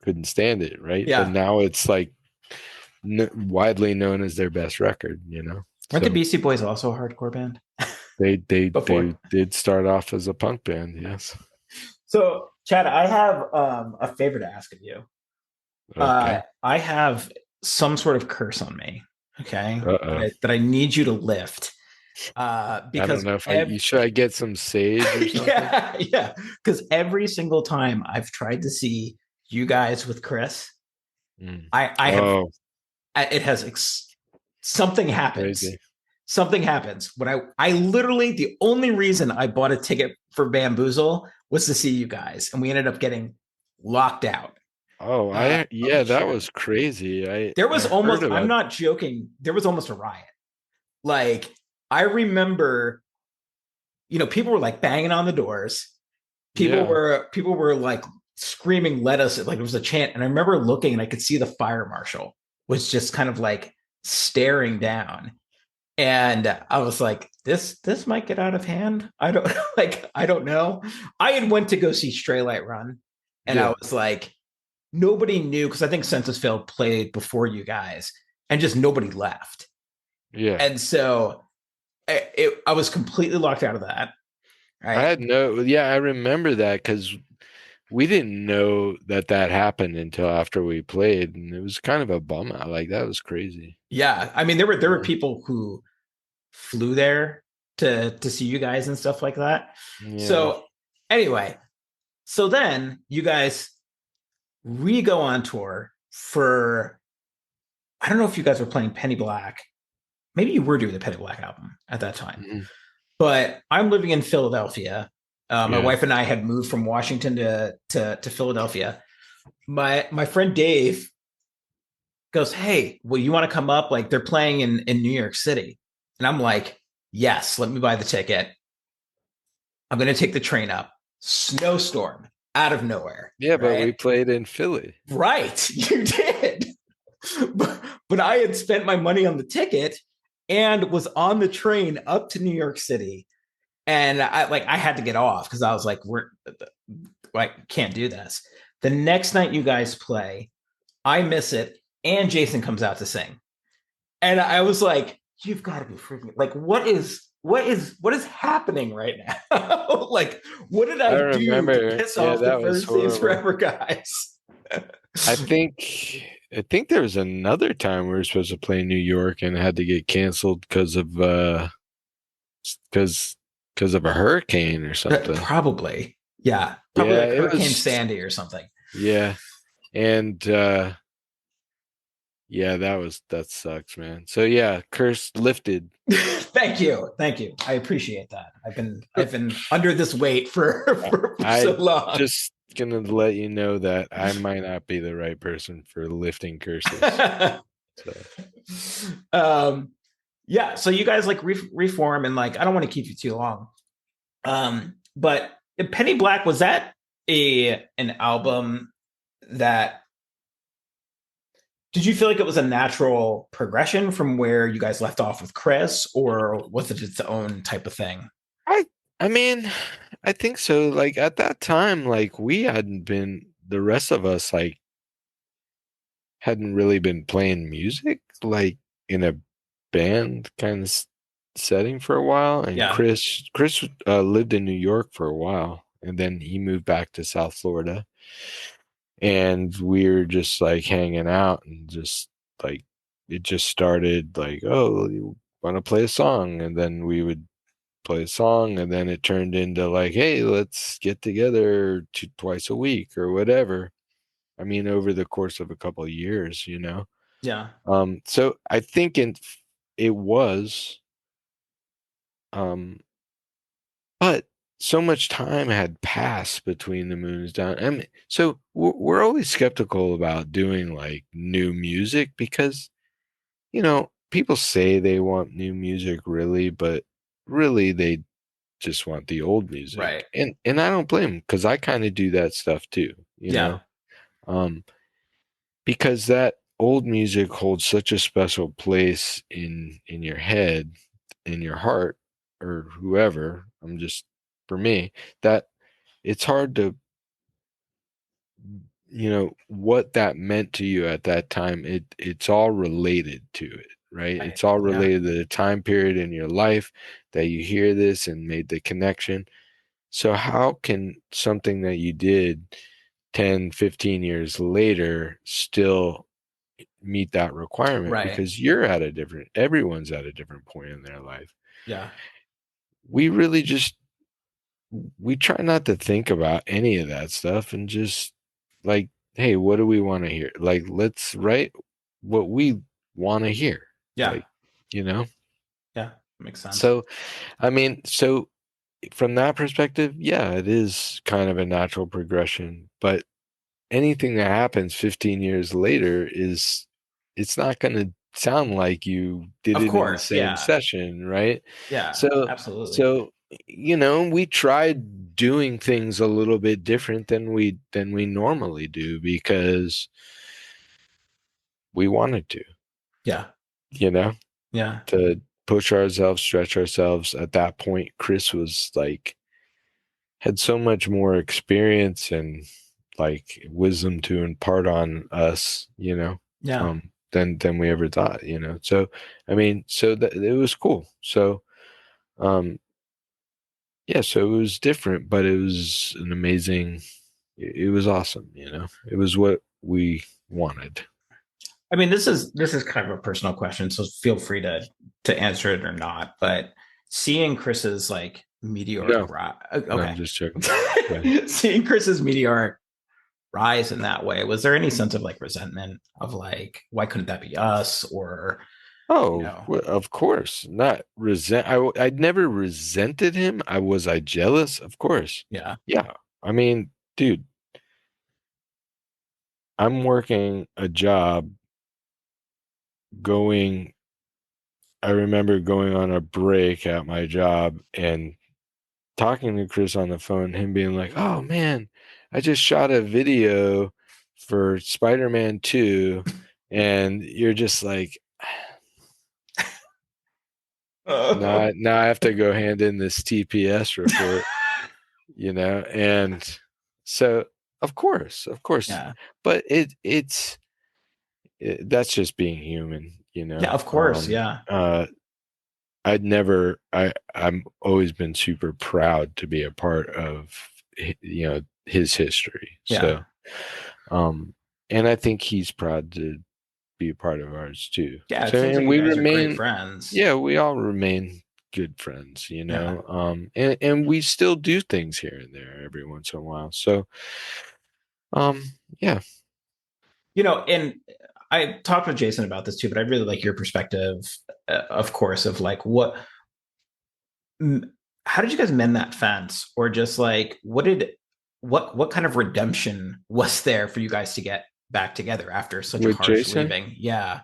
couldn't stand it, right? Yeah. But now it's like widely known as their best record, Weren't the Beastie Boys also a hardcore band? They did start off as a punk band, yes. So, Chad, I have a favor to ask of you. Okay. I have some sort of curse on me, okay, that I need you to lift. Because I don't know if should I get some sage or something? yeah. Because every single time I've tried to see you guys with Chris, I have. It has something happens. Crazy. Something happens when I literally the only reason I bought a ticket for Bamboozle was to see you guys, and we ended up getting locked out. Oh, that was crazy. There was almost, I'm not joking, there was almost a riot. Like I remember, people were like banging on the doors. People were like screaming, "Let us!" Like it was a chant. And I remember looking, and I could see the fire marshal was just kind of like staring down. And I was like, this might get out of hand. I don't know. I had went to go see Stray Light Run, and I was like, nobody knew, because I think Census Fail played before you guys, and just nobody left. Yeah. And so I was completely locked out of that. Right? I remember that because we didn't know that happened until after we played, and it was kind of a bum out. Like that was crazy. Yeah, I mean, there were people who flew there to see you guys and stuff like that. Yeah. So anyway, so then you guys go on tour for, I don't know if you guys were playing Penny Black. Maybe you were doing the Penny Black album at that time. But I'm living in Philadelphia. My wife and I had moved from Washington to Philadelphia. My friend Dave goes, "Hey, well, you want to come up? Like they're playing in New York City." And I'm like, "Yes, let me buy the ticket. I'm going to take the train up." Snowstorm out of nowhere. Yeah, but we played in Philly. Right, you did. But I had spent my money on the ticket and was on the train up to New York City. And I had to get off because I was like, can't do this. The next night you guys play, I miss it, and Jason comes out to sing. And I was like, you've got to be freaking, like, what is happening right now? Like, what did I do to piss off the First Days Forever guys? I think there was another time we were supposed to play in New York and had to get canceled because of a hurricane or something. Probably. Yeah. Probably like Hurricane Sandy or something. Yeah. And that sucks, man. So yeah, curse lifted. Thank you. I appreciate that. I've been under this weight for so long. Just gonna let you know that I might not be the right person for lifting curses. Yeah, so you guys like reform, and like I don't want to keep you too long. But Penny Black, was that an album that, did you feel like it was a natural progression from where you guys left off with Chris, or was it its own type of thing? I mean, I think so. Like at that time, like we hadn't been, the rest of us like hadn't really been playing music like in a band kind of setting for a while. And Yeah. Chris lived in New York for a while, and then he moved back to South Florida, and we were just like hanging out and just like it just started like, oh, you want to play a song, and then we would play a song, and then it turned into like, hey, let's get together twice a week or whatever. I mean, over the course of a couple of years, you know. Yeah. So I think it was, um, but so much time had passed between the moons down. I mean, so we're always skeptical about doing like new music because, you know, people say they want new music really, but really they just want the old Right. music. And I don't blame them because I kind of do that stuff too, you Yeah. know. Um, because that old music holds such a special place in your head, in your heart, or whoever. I'm just, for me, that it's hard to, you know, what that meant to you at that time. It's all related to it, right? Right. It's all Yeah. related to the time period in your life that you hear this and made the connection. So how can something that you did 10, 15 years later still meet that requirement? Right. Because everyone's at a different point in their life. Yeah. We really just, we try not to think about any of that stuff and just like, hey, what do we want to hear? Like, let's write what we want to hear. Yeah. Like, you know? Yeah. Makes sense. So, I mean, so from that perspective, yeah, it is kind of a natural progression, but anything that happens 15 years later is, it's not going to sound like you did Of it in the course. same Yeah. session, right? Yeah. so Absolutely. so you know, we tried doing things a little bit different than we normally do because we wanted to, Yeah. you know, Yeah. to push ourselves, stretch ourselves. At that point, Chris was like, had so much more experience and like wisdom to impart on us, you know, Yeah. than we ever thought, you know. So I mean, so that it was cool. So um yeah, so it was different, but it was an amazing, it was awesome, you know. It was what we wanted. I mean, this is kind of a personal question, so feel free to answer it or not. But seeing Chris's like meteoric No, rise, no, I'm okay, just joking. Yeah. seeing Chris's meteoric rise in that way, was there any sense of like resentment of like why couldn't that be us, or you Oh, know? of course. Not resent. I'd never resented him. I jealous? Of course. Yeah. Yeah. I mean, dude, I'm working a job going. I remember going on a break at my job and talking to Chris on the phone, him being like, "Oh man, I just shot a video for Spider-Man 2." And you're just like, now I have to go hand in this TPS report, you know? And so of course, Yeah. but that's just being human, you Yeah, know? of course. Yeah. I'm always been super proud to be a part of, you know, his history. Yeah. So, um, and I think he's proud to be a part of ours too. Yeah. It So, seems like and you we guys are great remain, friends. yeah, we all remain good friends, you Yeah. know. And we still do things here and there every once in a while. So, um, yeah, And I talked with Jason about this too, but I really like your perspective, of course, of like how did you guys mend that fence, or just like what kind of redemption was there for you guys to get back together after such a with harsh Jason, leaving? Yeah.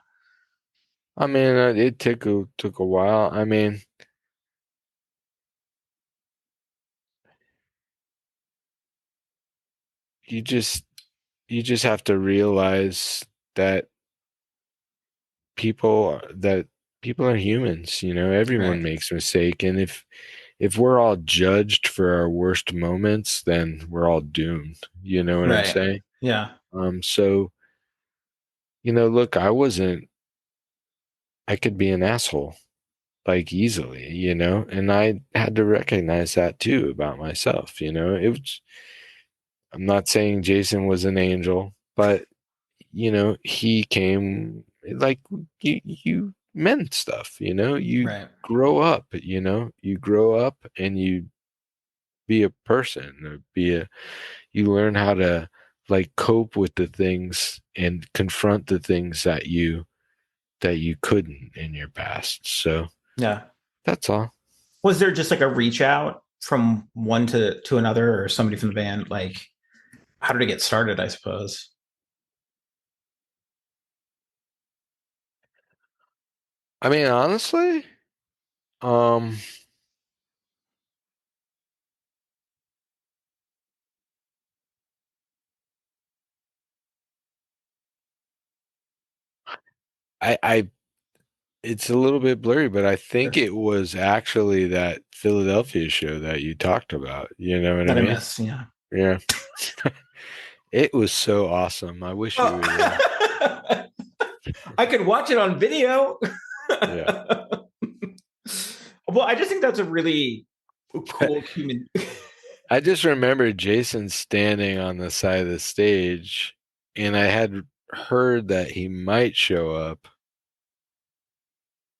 I mean, it took a while. I mean, you just you just have to realize that people that people are humans, you know. Everyone Right. makes mistake, and if if we're all judged for our worst moments, then we're all doomed. You know what I'm Right. saying? Yeah. So, look, I could be an asshole like easily, and I had to recognize that too about myself. I'm not saying Jason was an angel, but he came like you meant stuff, you Right. grow up, you grow up and you be a person, or you learn how to like cope with the things and confront the things that you couldn't in your past. So Yeah. that's all. Was there just like a reach out from one to another or somebody from the band? Like, how did it get started, I suppose? I mean, honestly, um, I it's a little bit blurry, but I think Sure. it was actually that Philadelphia show that you talked about. You know what I That I mean? miss, yeah. Yeah. It was so awesome. I wish you Oh. were there. I could watch it on video. Yeah. Well, I just think that's a really cool human. I just remember Jason standing on the side of the stage, and I had heard that he might show up,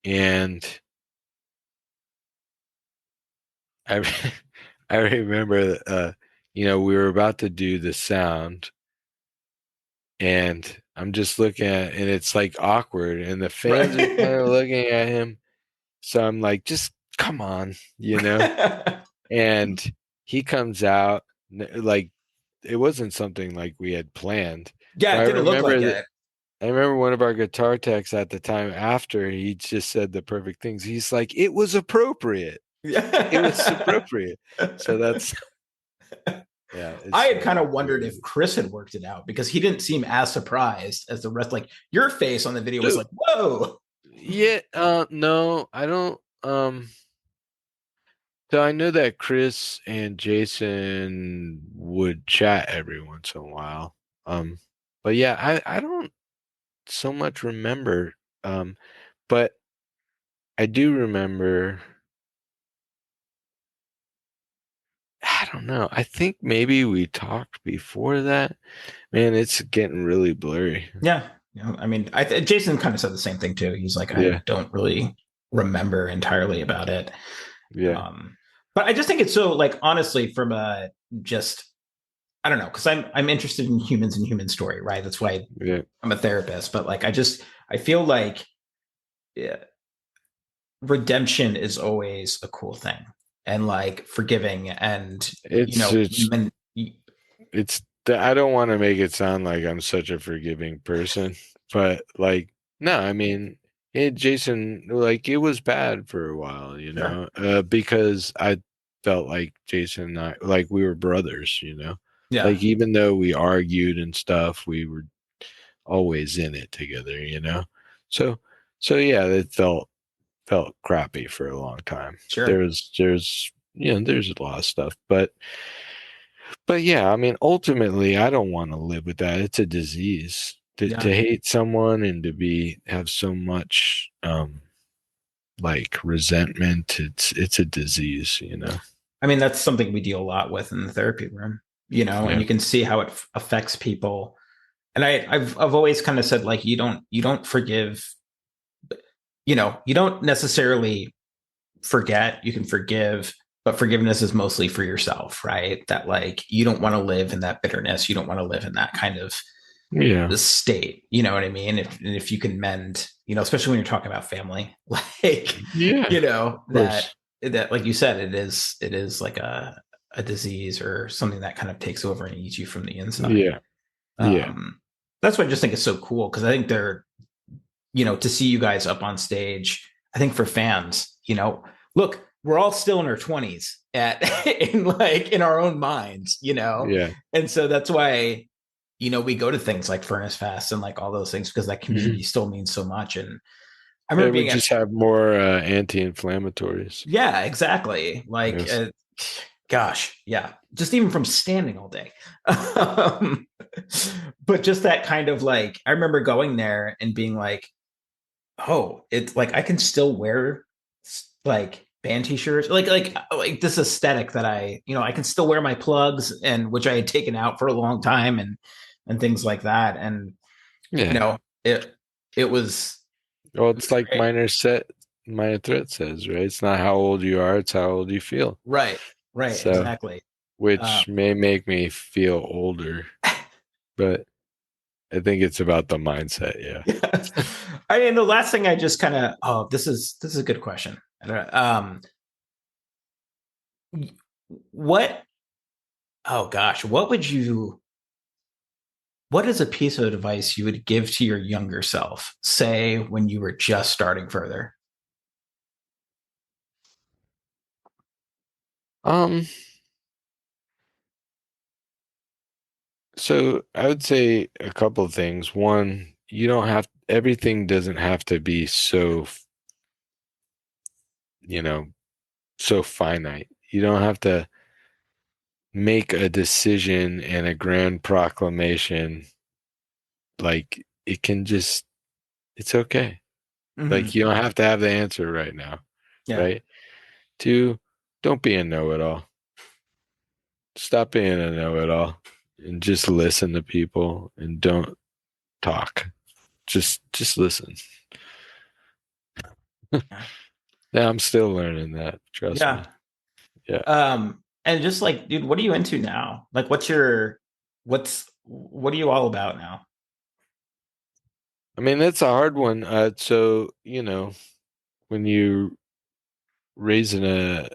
and I I remember we were about to do the sound, and I'm just looking at, and it's like awkward, and the fans are kind of Right. looking at him. So I'm like, just come on, and he comes out like it wasn't something like we had planned. Yeah, But it didn't look like it. I remember one of our guitar techs at the time after he just said the perfect things. He's like, it was appropriate. It was Yeah. appropriate. So that's yeah, I it's had kind of very wondered if Chris had worked it out because he didn't seem as surprised as the rest. Like your face on the video was dude. like, "Whoa!" Yeah, no, I don't. So I know that Chris and Jason would chat every once in a while. Um, but yeah, I don't so much remember. But I do remember. I don't know. I think maybe we talked before that. Man, it's getting really blurry. Yeah, I mean, Jason kind of said the same thing too. He's like, I Yeah, don't really remember entirely about it. yeah, Um, but I just think it's so like honestly, from a just I don't know, because I'm interested in humans and human story, right? That's why yeah. I'm a therapist. But like, I feel like yeah, redemption is always a cool thing, and like forgiving, and It's it's men, I don't want to make it sound like I'm such a forgiving person, but like no, I mean, Jason, like it was bad for a while, sure, because I felt like Jason and I, like we were brothers, yeah, like even though we argued and stuff, we were always in it together, So, so yeah, it felt crappy for a long time. sure, There's a lot of stuff, but yeah, I mean, ultimately, I don't want to live with that. It's a disease to yeah. hate someone and to have so much like resentment. It's a disease. I mean, that's something we deal a lot with in the therapy room, and Yeah, you can see how it affects people. And I've always kind of said like you don't forgive, you don't necessarily forget. You can forgive, but forgiveness is mostly for yourself, right? That like you don't want to live in that bitterness. You don't want to live in that kind of yeah, the state. You know what I mean? If you can mend, especially when you're talking about family, like yeah. Of that course. like you said, it is like a disease or something that kind of takes over and eats you from the inside. Yeah, yeah, Um, that's what I just think is so cool because I think they're, to see you guys up on stage. I think for fans, look, we're all still in our 20s in our own minds, yeah. and so that's why we go to things like Furnace Fest and like all those things because that Hmm. community still means so much. And I remember It would being at, just have more anti-inflammatories. yeah, exactly. Like, Yes. gosh, yeah, just even from standing all day. um, but just that kind of like, I remember going there and being like, oh, it's like I can still wear like band t-shirts, like this aesthetic that I can still wear my plugs, and which I had taken out for a long time, and things like that. And you Yeah. know, it was Well, it it's was like great. Minor Threat says, right? It's not how old you are, it's how old you feel. Right, right, So, exactly. which may make me feel older, but I think it's about the mindset. Yeah. Yeah. I mean, the last thing I just kind of, this is a good question. I don't know, what, oh gosh, what is a piece of advice you would give to your younger self, say when you were just starting further? Um, so I would say a couple of things. One, you don't have everything doesn't have to be so, you know, so finite. You don't have to make a decision and a grand proclamation. Like it can just, it's okay. Mm-hmm. Like you don't have to have the answer right now, Yeah. right? Two, don't be a know-it-all. Stop being a know-it-all and just listen to people and don't talk. Just listen. Yeah. Yeah, I'm still learning that. Trust me. Yeah. Yeah. And just like, dude, what are you into now? Like, what are you all about now? I mean, that's a hard one. So, when you raising a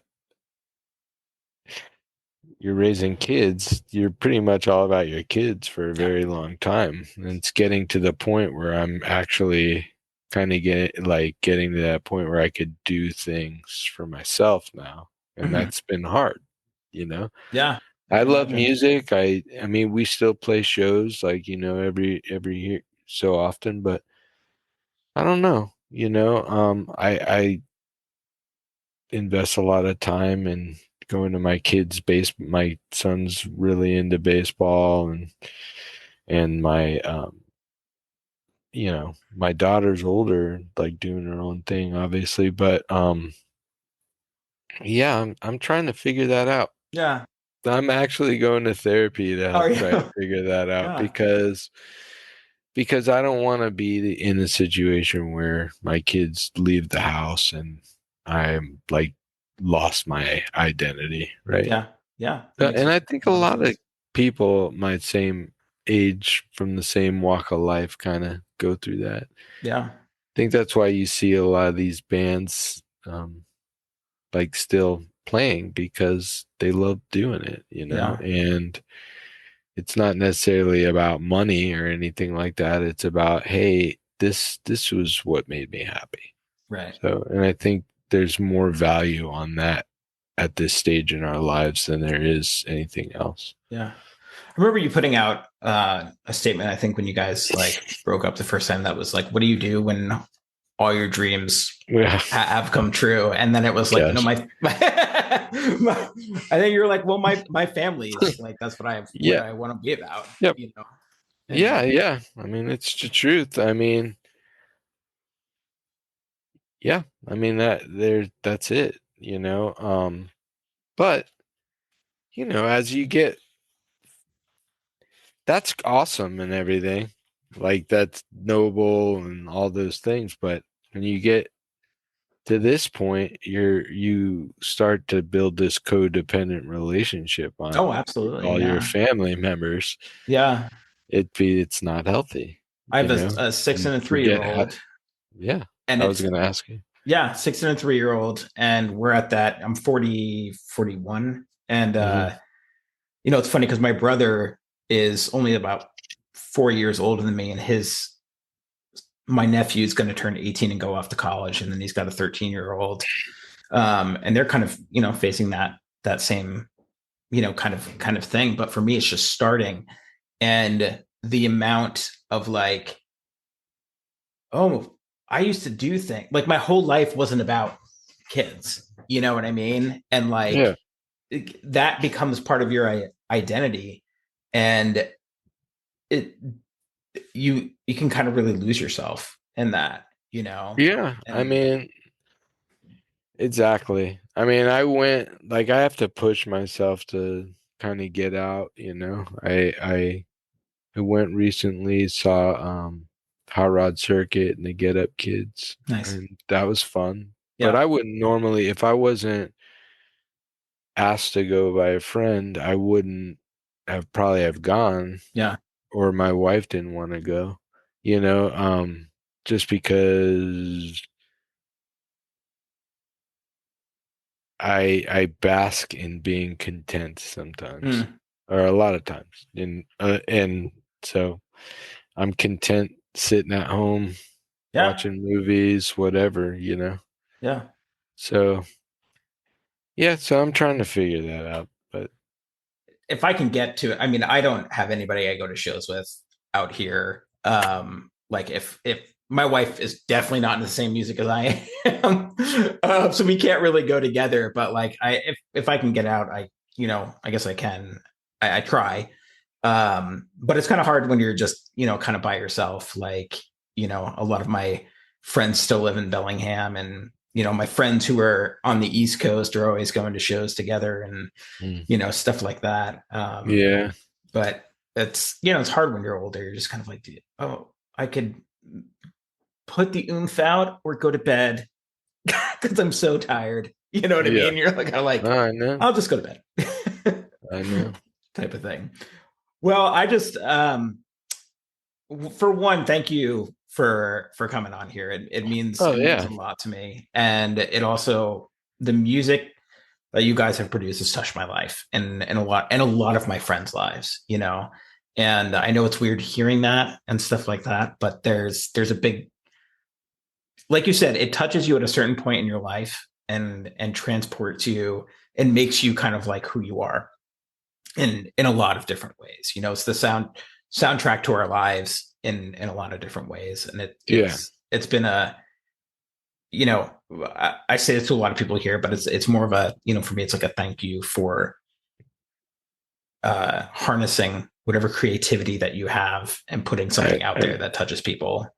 you're raising kids, you're pretty much all about your kids for a Yeah. very long time. And it's getting to the point where I'm actually kind of getting to that point where I could do things for myself now. And Mhm. that's been hard, you know. Yeah. I I can love imagine. music. I mean we still play shows like, every year so often, but I don't know, I invest a lot of time in going to my son's really into baseball, and my daughter's older, like doing her own thing obviously, but yeah, I'm trying to figure that out. Yeah. I'm actually going to therapy to Oh help try to yeah. figure that out, Yeah. because I don't want to be in a situation where my kids leave the house and I'm like lost my identity, right? Yeah. Yeah. That makes And a I think a lot of lot of sense. people my same age from the same walk of life kind of go through that. I Yeah. think that's why you see a lot of these bands like still playing because they love doing it, Yeah. and it's not necessarily about money or anything like that. It's about, hey, this was what made me happy. Right. So, and I think there's more value on that at this stage in our lives than there is anything else. Yeah. I remember you putting out a statement, I think, when you guys like broke up the first time, that was like, what do you do when all your dreams Yeah. have come true? And then it was like, Gosh. I think you're like, well, my family's like, that's what Yeah. I want to be about, Yep. and Yeah. Yeah. I mean, it's the truth. I mean, yeah. I mean that's it, but as you get, that's awesome and everything. Like that's noble and all those things. But when you get to this point, you start to build this codependent relationship oh, on absolutely, all your yeah, family members. yeah. It's not healthy, I have a six You and a forget how, three-year-old, yeah. and I was it's gonna ask you. yeah, 6 and a 3-year-old, and we're at that. I'm 40, 41, and Hmm. it's funny because my brother is only about 4 years older than me, and his my nephew's going to turn 18 and go off to college, and then he's got a 13-year-old, and they're kind of facing that same kind of thing. But for me, it's just starting, and the amount of like, oh, I used to do things like my whole life wasn't about kids. You know what I mean? And Yeah. like that becomes part of your identity, and it you can kind of really lose yourself in that, you know. Yeah. I And mean, exactly. I mean, I have to push myself to kind of get out, you know. I went recently, saw Hot Rod Circuit and the Get Up Kids, nice. and that was fun. But Yeah. I wouldn't normally, if I wasn't asked to go by a friend, I wouldn't have probably have gone, Yeah. or my wife didn't want to go, you know, just because I bask in being content sometimes, Mm. or a lot of times, and so I'm content sitting at home Yeah. watching movies, whatever, you know. Yeah. So yeah, so I'm trying to figure that out, but If I can get to it, I mean, I don't have anybody I go to shows with out here. Like if my wife is definitely not in the same music as I am, so we can't really go together. But like, if I can get out, I guess I can. I try. But it's kind of hard when you're just kind of by yourself. Like a lot of my friends still live in Bellingham, and my friends who are on the East Coast are always going to shows together, and mm, stuff like that. yeah, But it's hard when you're older. You're just kind of like, oh, I could put the oomph out or go to bed because I'm so tired. You know what I yeah, mean? You're like, I know, I'll just go to bed I know. type of thing. Well, I just, for one, thank you for coming on here. Oh It means yeah, a lot to me. And it also, the music that you guys have produced has touched my life and a lot of my friends' lives, And I know it's weird hearing that and stuff like that, but there's a big, like you said, it touches you at a certain point in your life and transports you and makes you kind of like who you are in a lot of different ways. It's the soundtrack to our lives in a lot of different ways. And yeah. it's been a, I say this to a lot of people here, but it's more of a, for me, it's like a thank you for harnessing whatever creativity that you have and putting I, something out I there that touches people.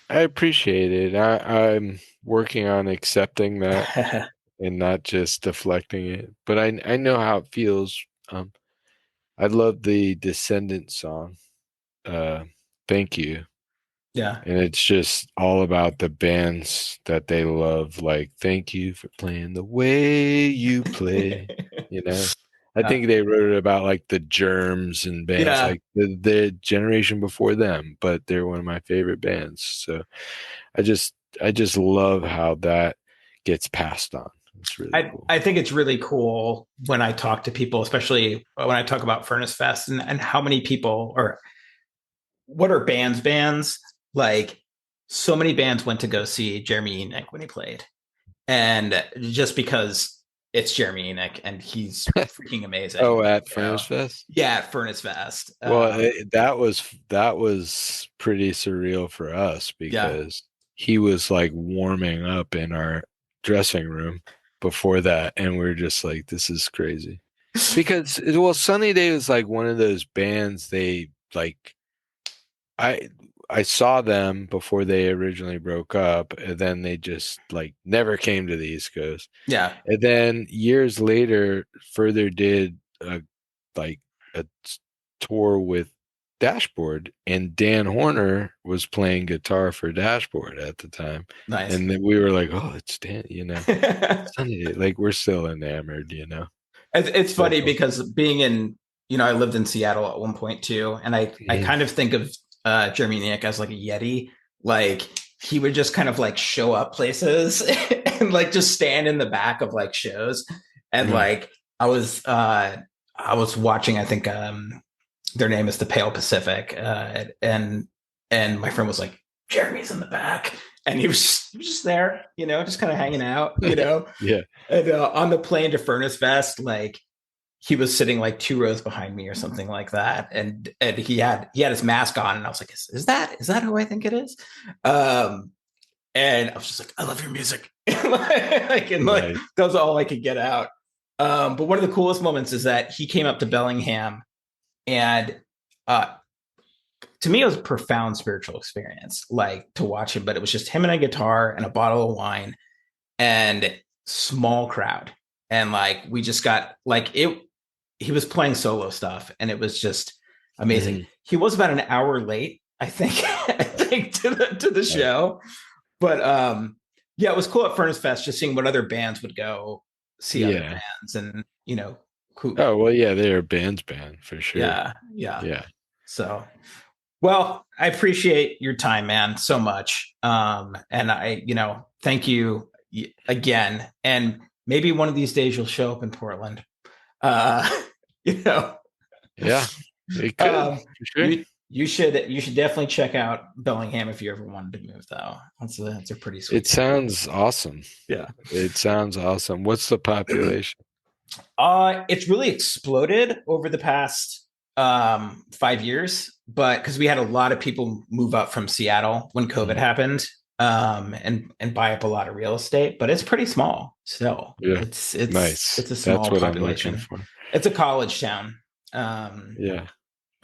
I appreciate it. I'm working on accepting that and not just deflecting it. But I know how it feels. I love the Descendant song. Uh, Thank You. Yeah. And it's just all about the bands that they love. Like, thank you for playing the way you play. You know, I think they wrote it about like the Germs and bands yeah. like the generation before them, but they're one of my favorite bands. So I just love how that gets passed on. It's really cool. I think it's really cool when I talk to people, especially when I talk about Furnace Fest and how many people or what are bands like. So many bands went to go see Jeremy Enick when he played, and just because it's Jeremy Enick and he's freaking amazing. Oh, at Furnace Fest? Yeah, at Furnace Fest. Well, that was pretty surreal for us Yeah. because he was like warming up in our dressing room before that, and we are just like, this is crazy. Because well, Sunny Day was like one of those bands they like I I saw them before they originally broke up, and then they just like never came to the East Coast. Yeah. And then years later, Further did like a tour with Dashboard, and Dan Horner was playing guitar for Dashboard at the time, Nice. and then we were like, "Oh, it's Dan," you know. Sunny Day, like we're still enamored, you know. It's So funny cool. because being in, I lived in Seattle at one point too, and I Mhm. kind of think of Jeremy Nick as like a Yeti. Like he would just kind of like show up places and like just stand in the back of like shows. And Mhm. like I was watching, I think their name is the Pale Pacific, and my friend was like, Jeremy's in the back. And he was just there, just kind of hanging out, Yeah. And on the plane to Furnace Fest, like he was sitting like 2 rows behind me or something like that, and he had his mask on, and I was like, is that who I think it is? And I was just like, I love your music. That was all I could get out. But one of the coolest moments is that he came up to Bellingham, and to me, it was a profound spiritual experience, like to watch him. But it was just him and a guitar and a bottle of wine and small crowd. And like, we just got like it. He was playing solo stuff, and it was just amazing. Mm-hmm. He was about an hour late, I think, to the show. But yeah, it was cool at Furnace Fest just seeing what other bands would go see other bands, and cool. Oh well, yeah, they're a band's band for sure. Yeah. So, well, I appreciate your time, man, so much. And I, thank you again. And maybe one of these days you'll show up in Portland. Yeah, it could. For sure. You should definitely check out Bellingham if you ever wanted to move, though. That's a pretty sweet. It sounds awesome. Yeah, it sounds awesome. What's the population? It's really exploded over the past 5 years, but because we had a lot of people move up from Seattle when COVID happened, and buy up a lot of real estate, but it's pretty small still. Yeah, it's nice. It's a small population. It's a college town. Yeah.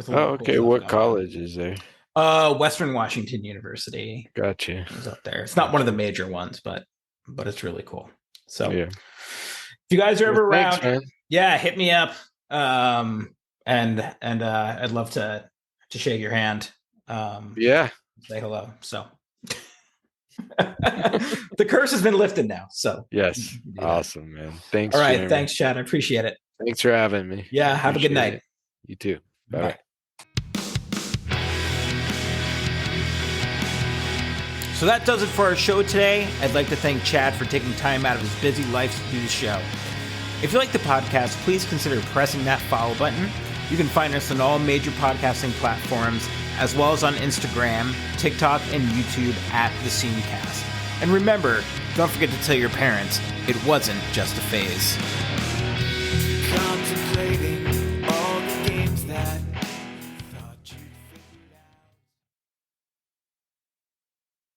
Oh, okay. What college is there? Western Washington University. Gotcha. Is up there. It's not one of the major ones, but it's really cool. So, yeah. If you guys are ever around, hit me up. And I'd love to shake your hand. Say hello. So, the curse has been lifted now. So, yes, awesome, man. Thanks. All right, Jeremy. Thanks, Chad. I appreciate it. Thanks for having me. Yeah, have a good night. It. You too. Bye. So that does it for our show today. I'd like to thank Chad for taking time out of his busy life to do the show. If you like the podcast, please consider pressing that follow button. You can find us on all major podcasting platforms, as well as on Instagram, TikTok, and YouTube at The Scenecast. And remember, don't forget to tell your parents it wasn't just a phase. Contemplating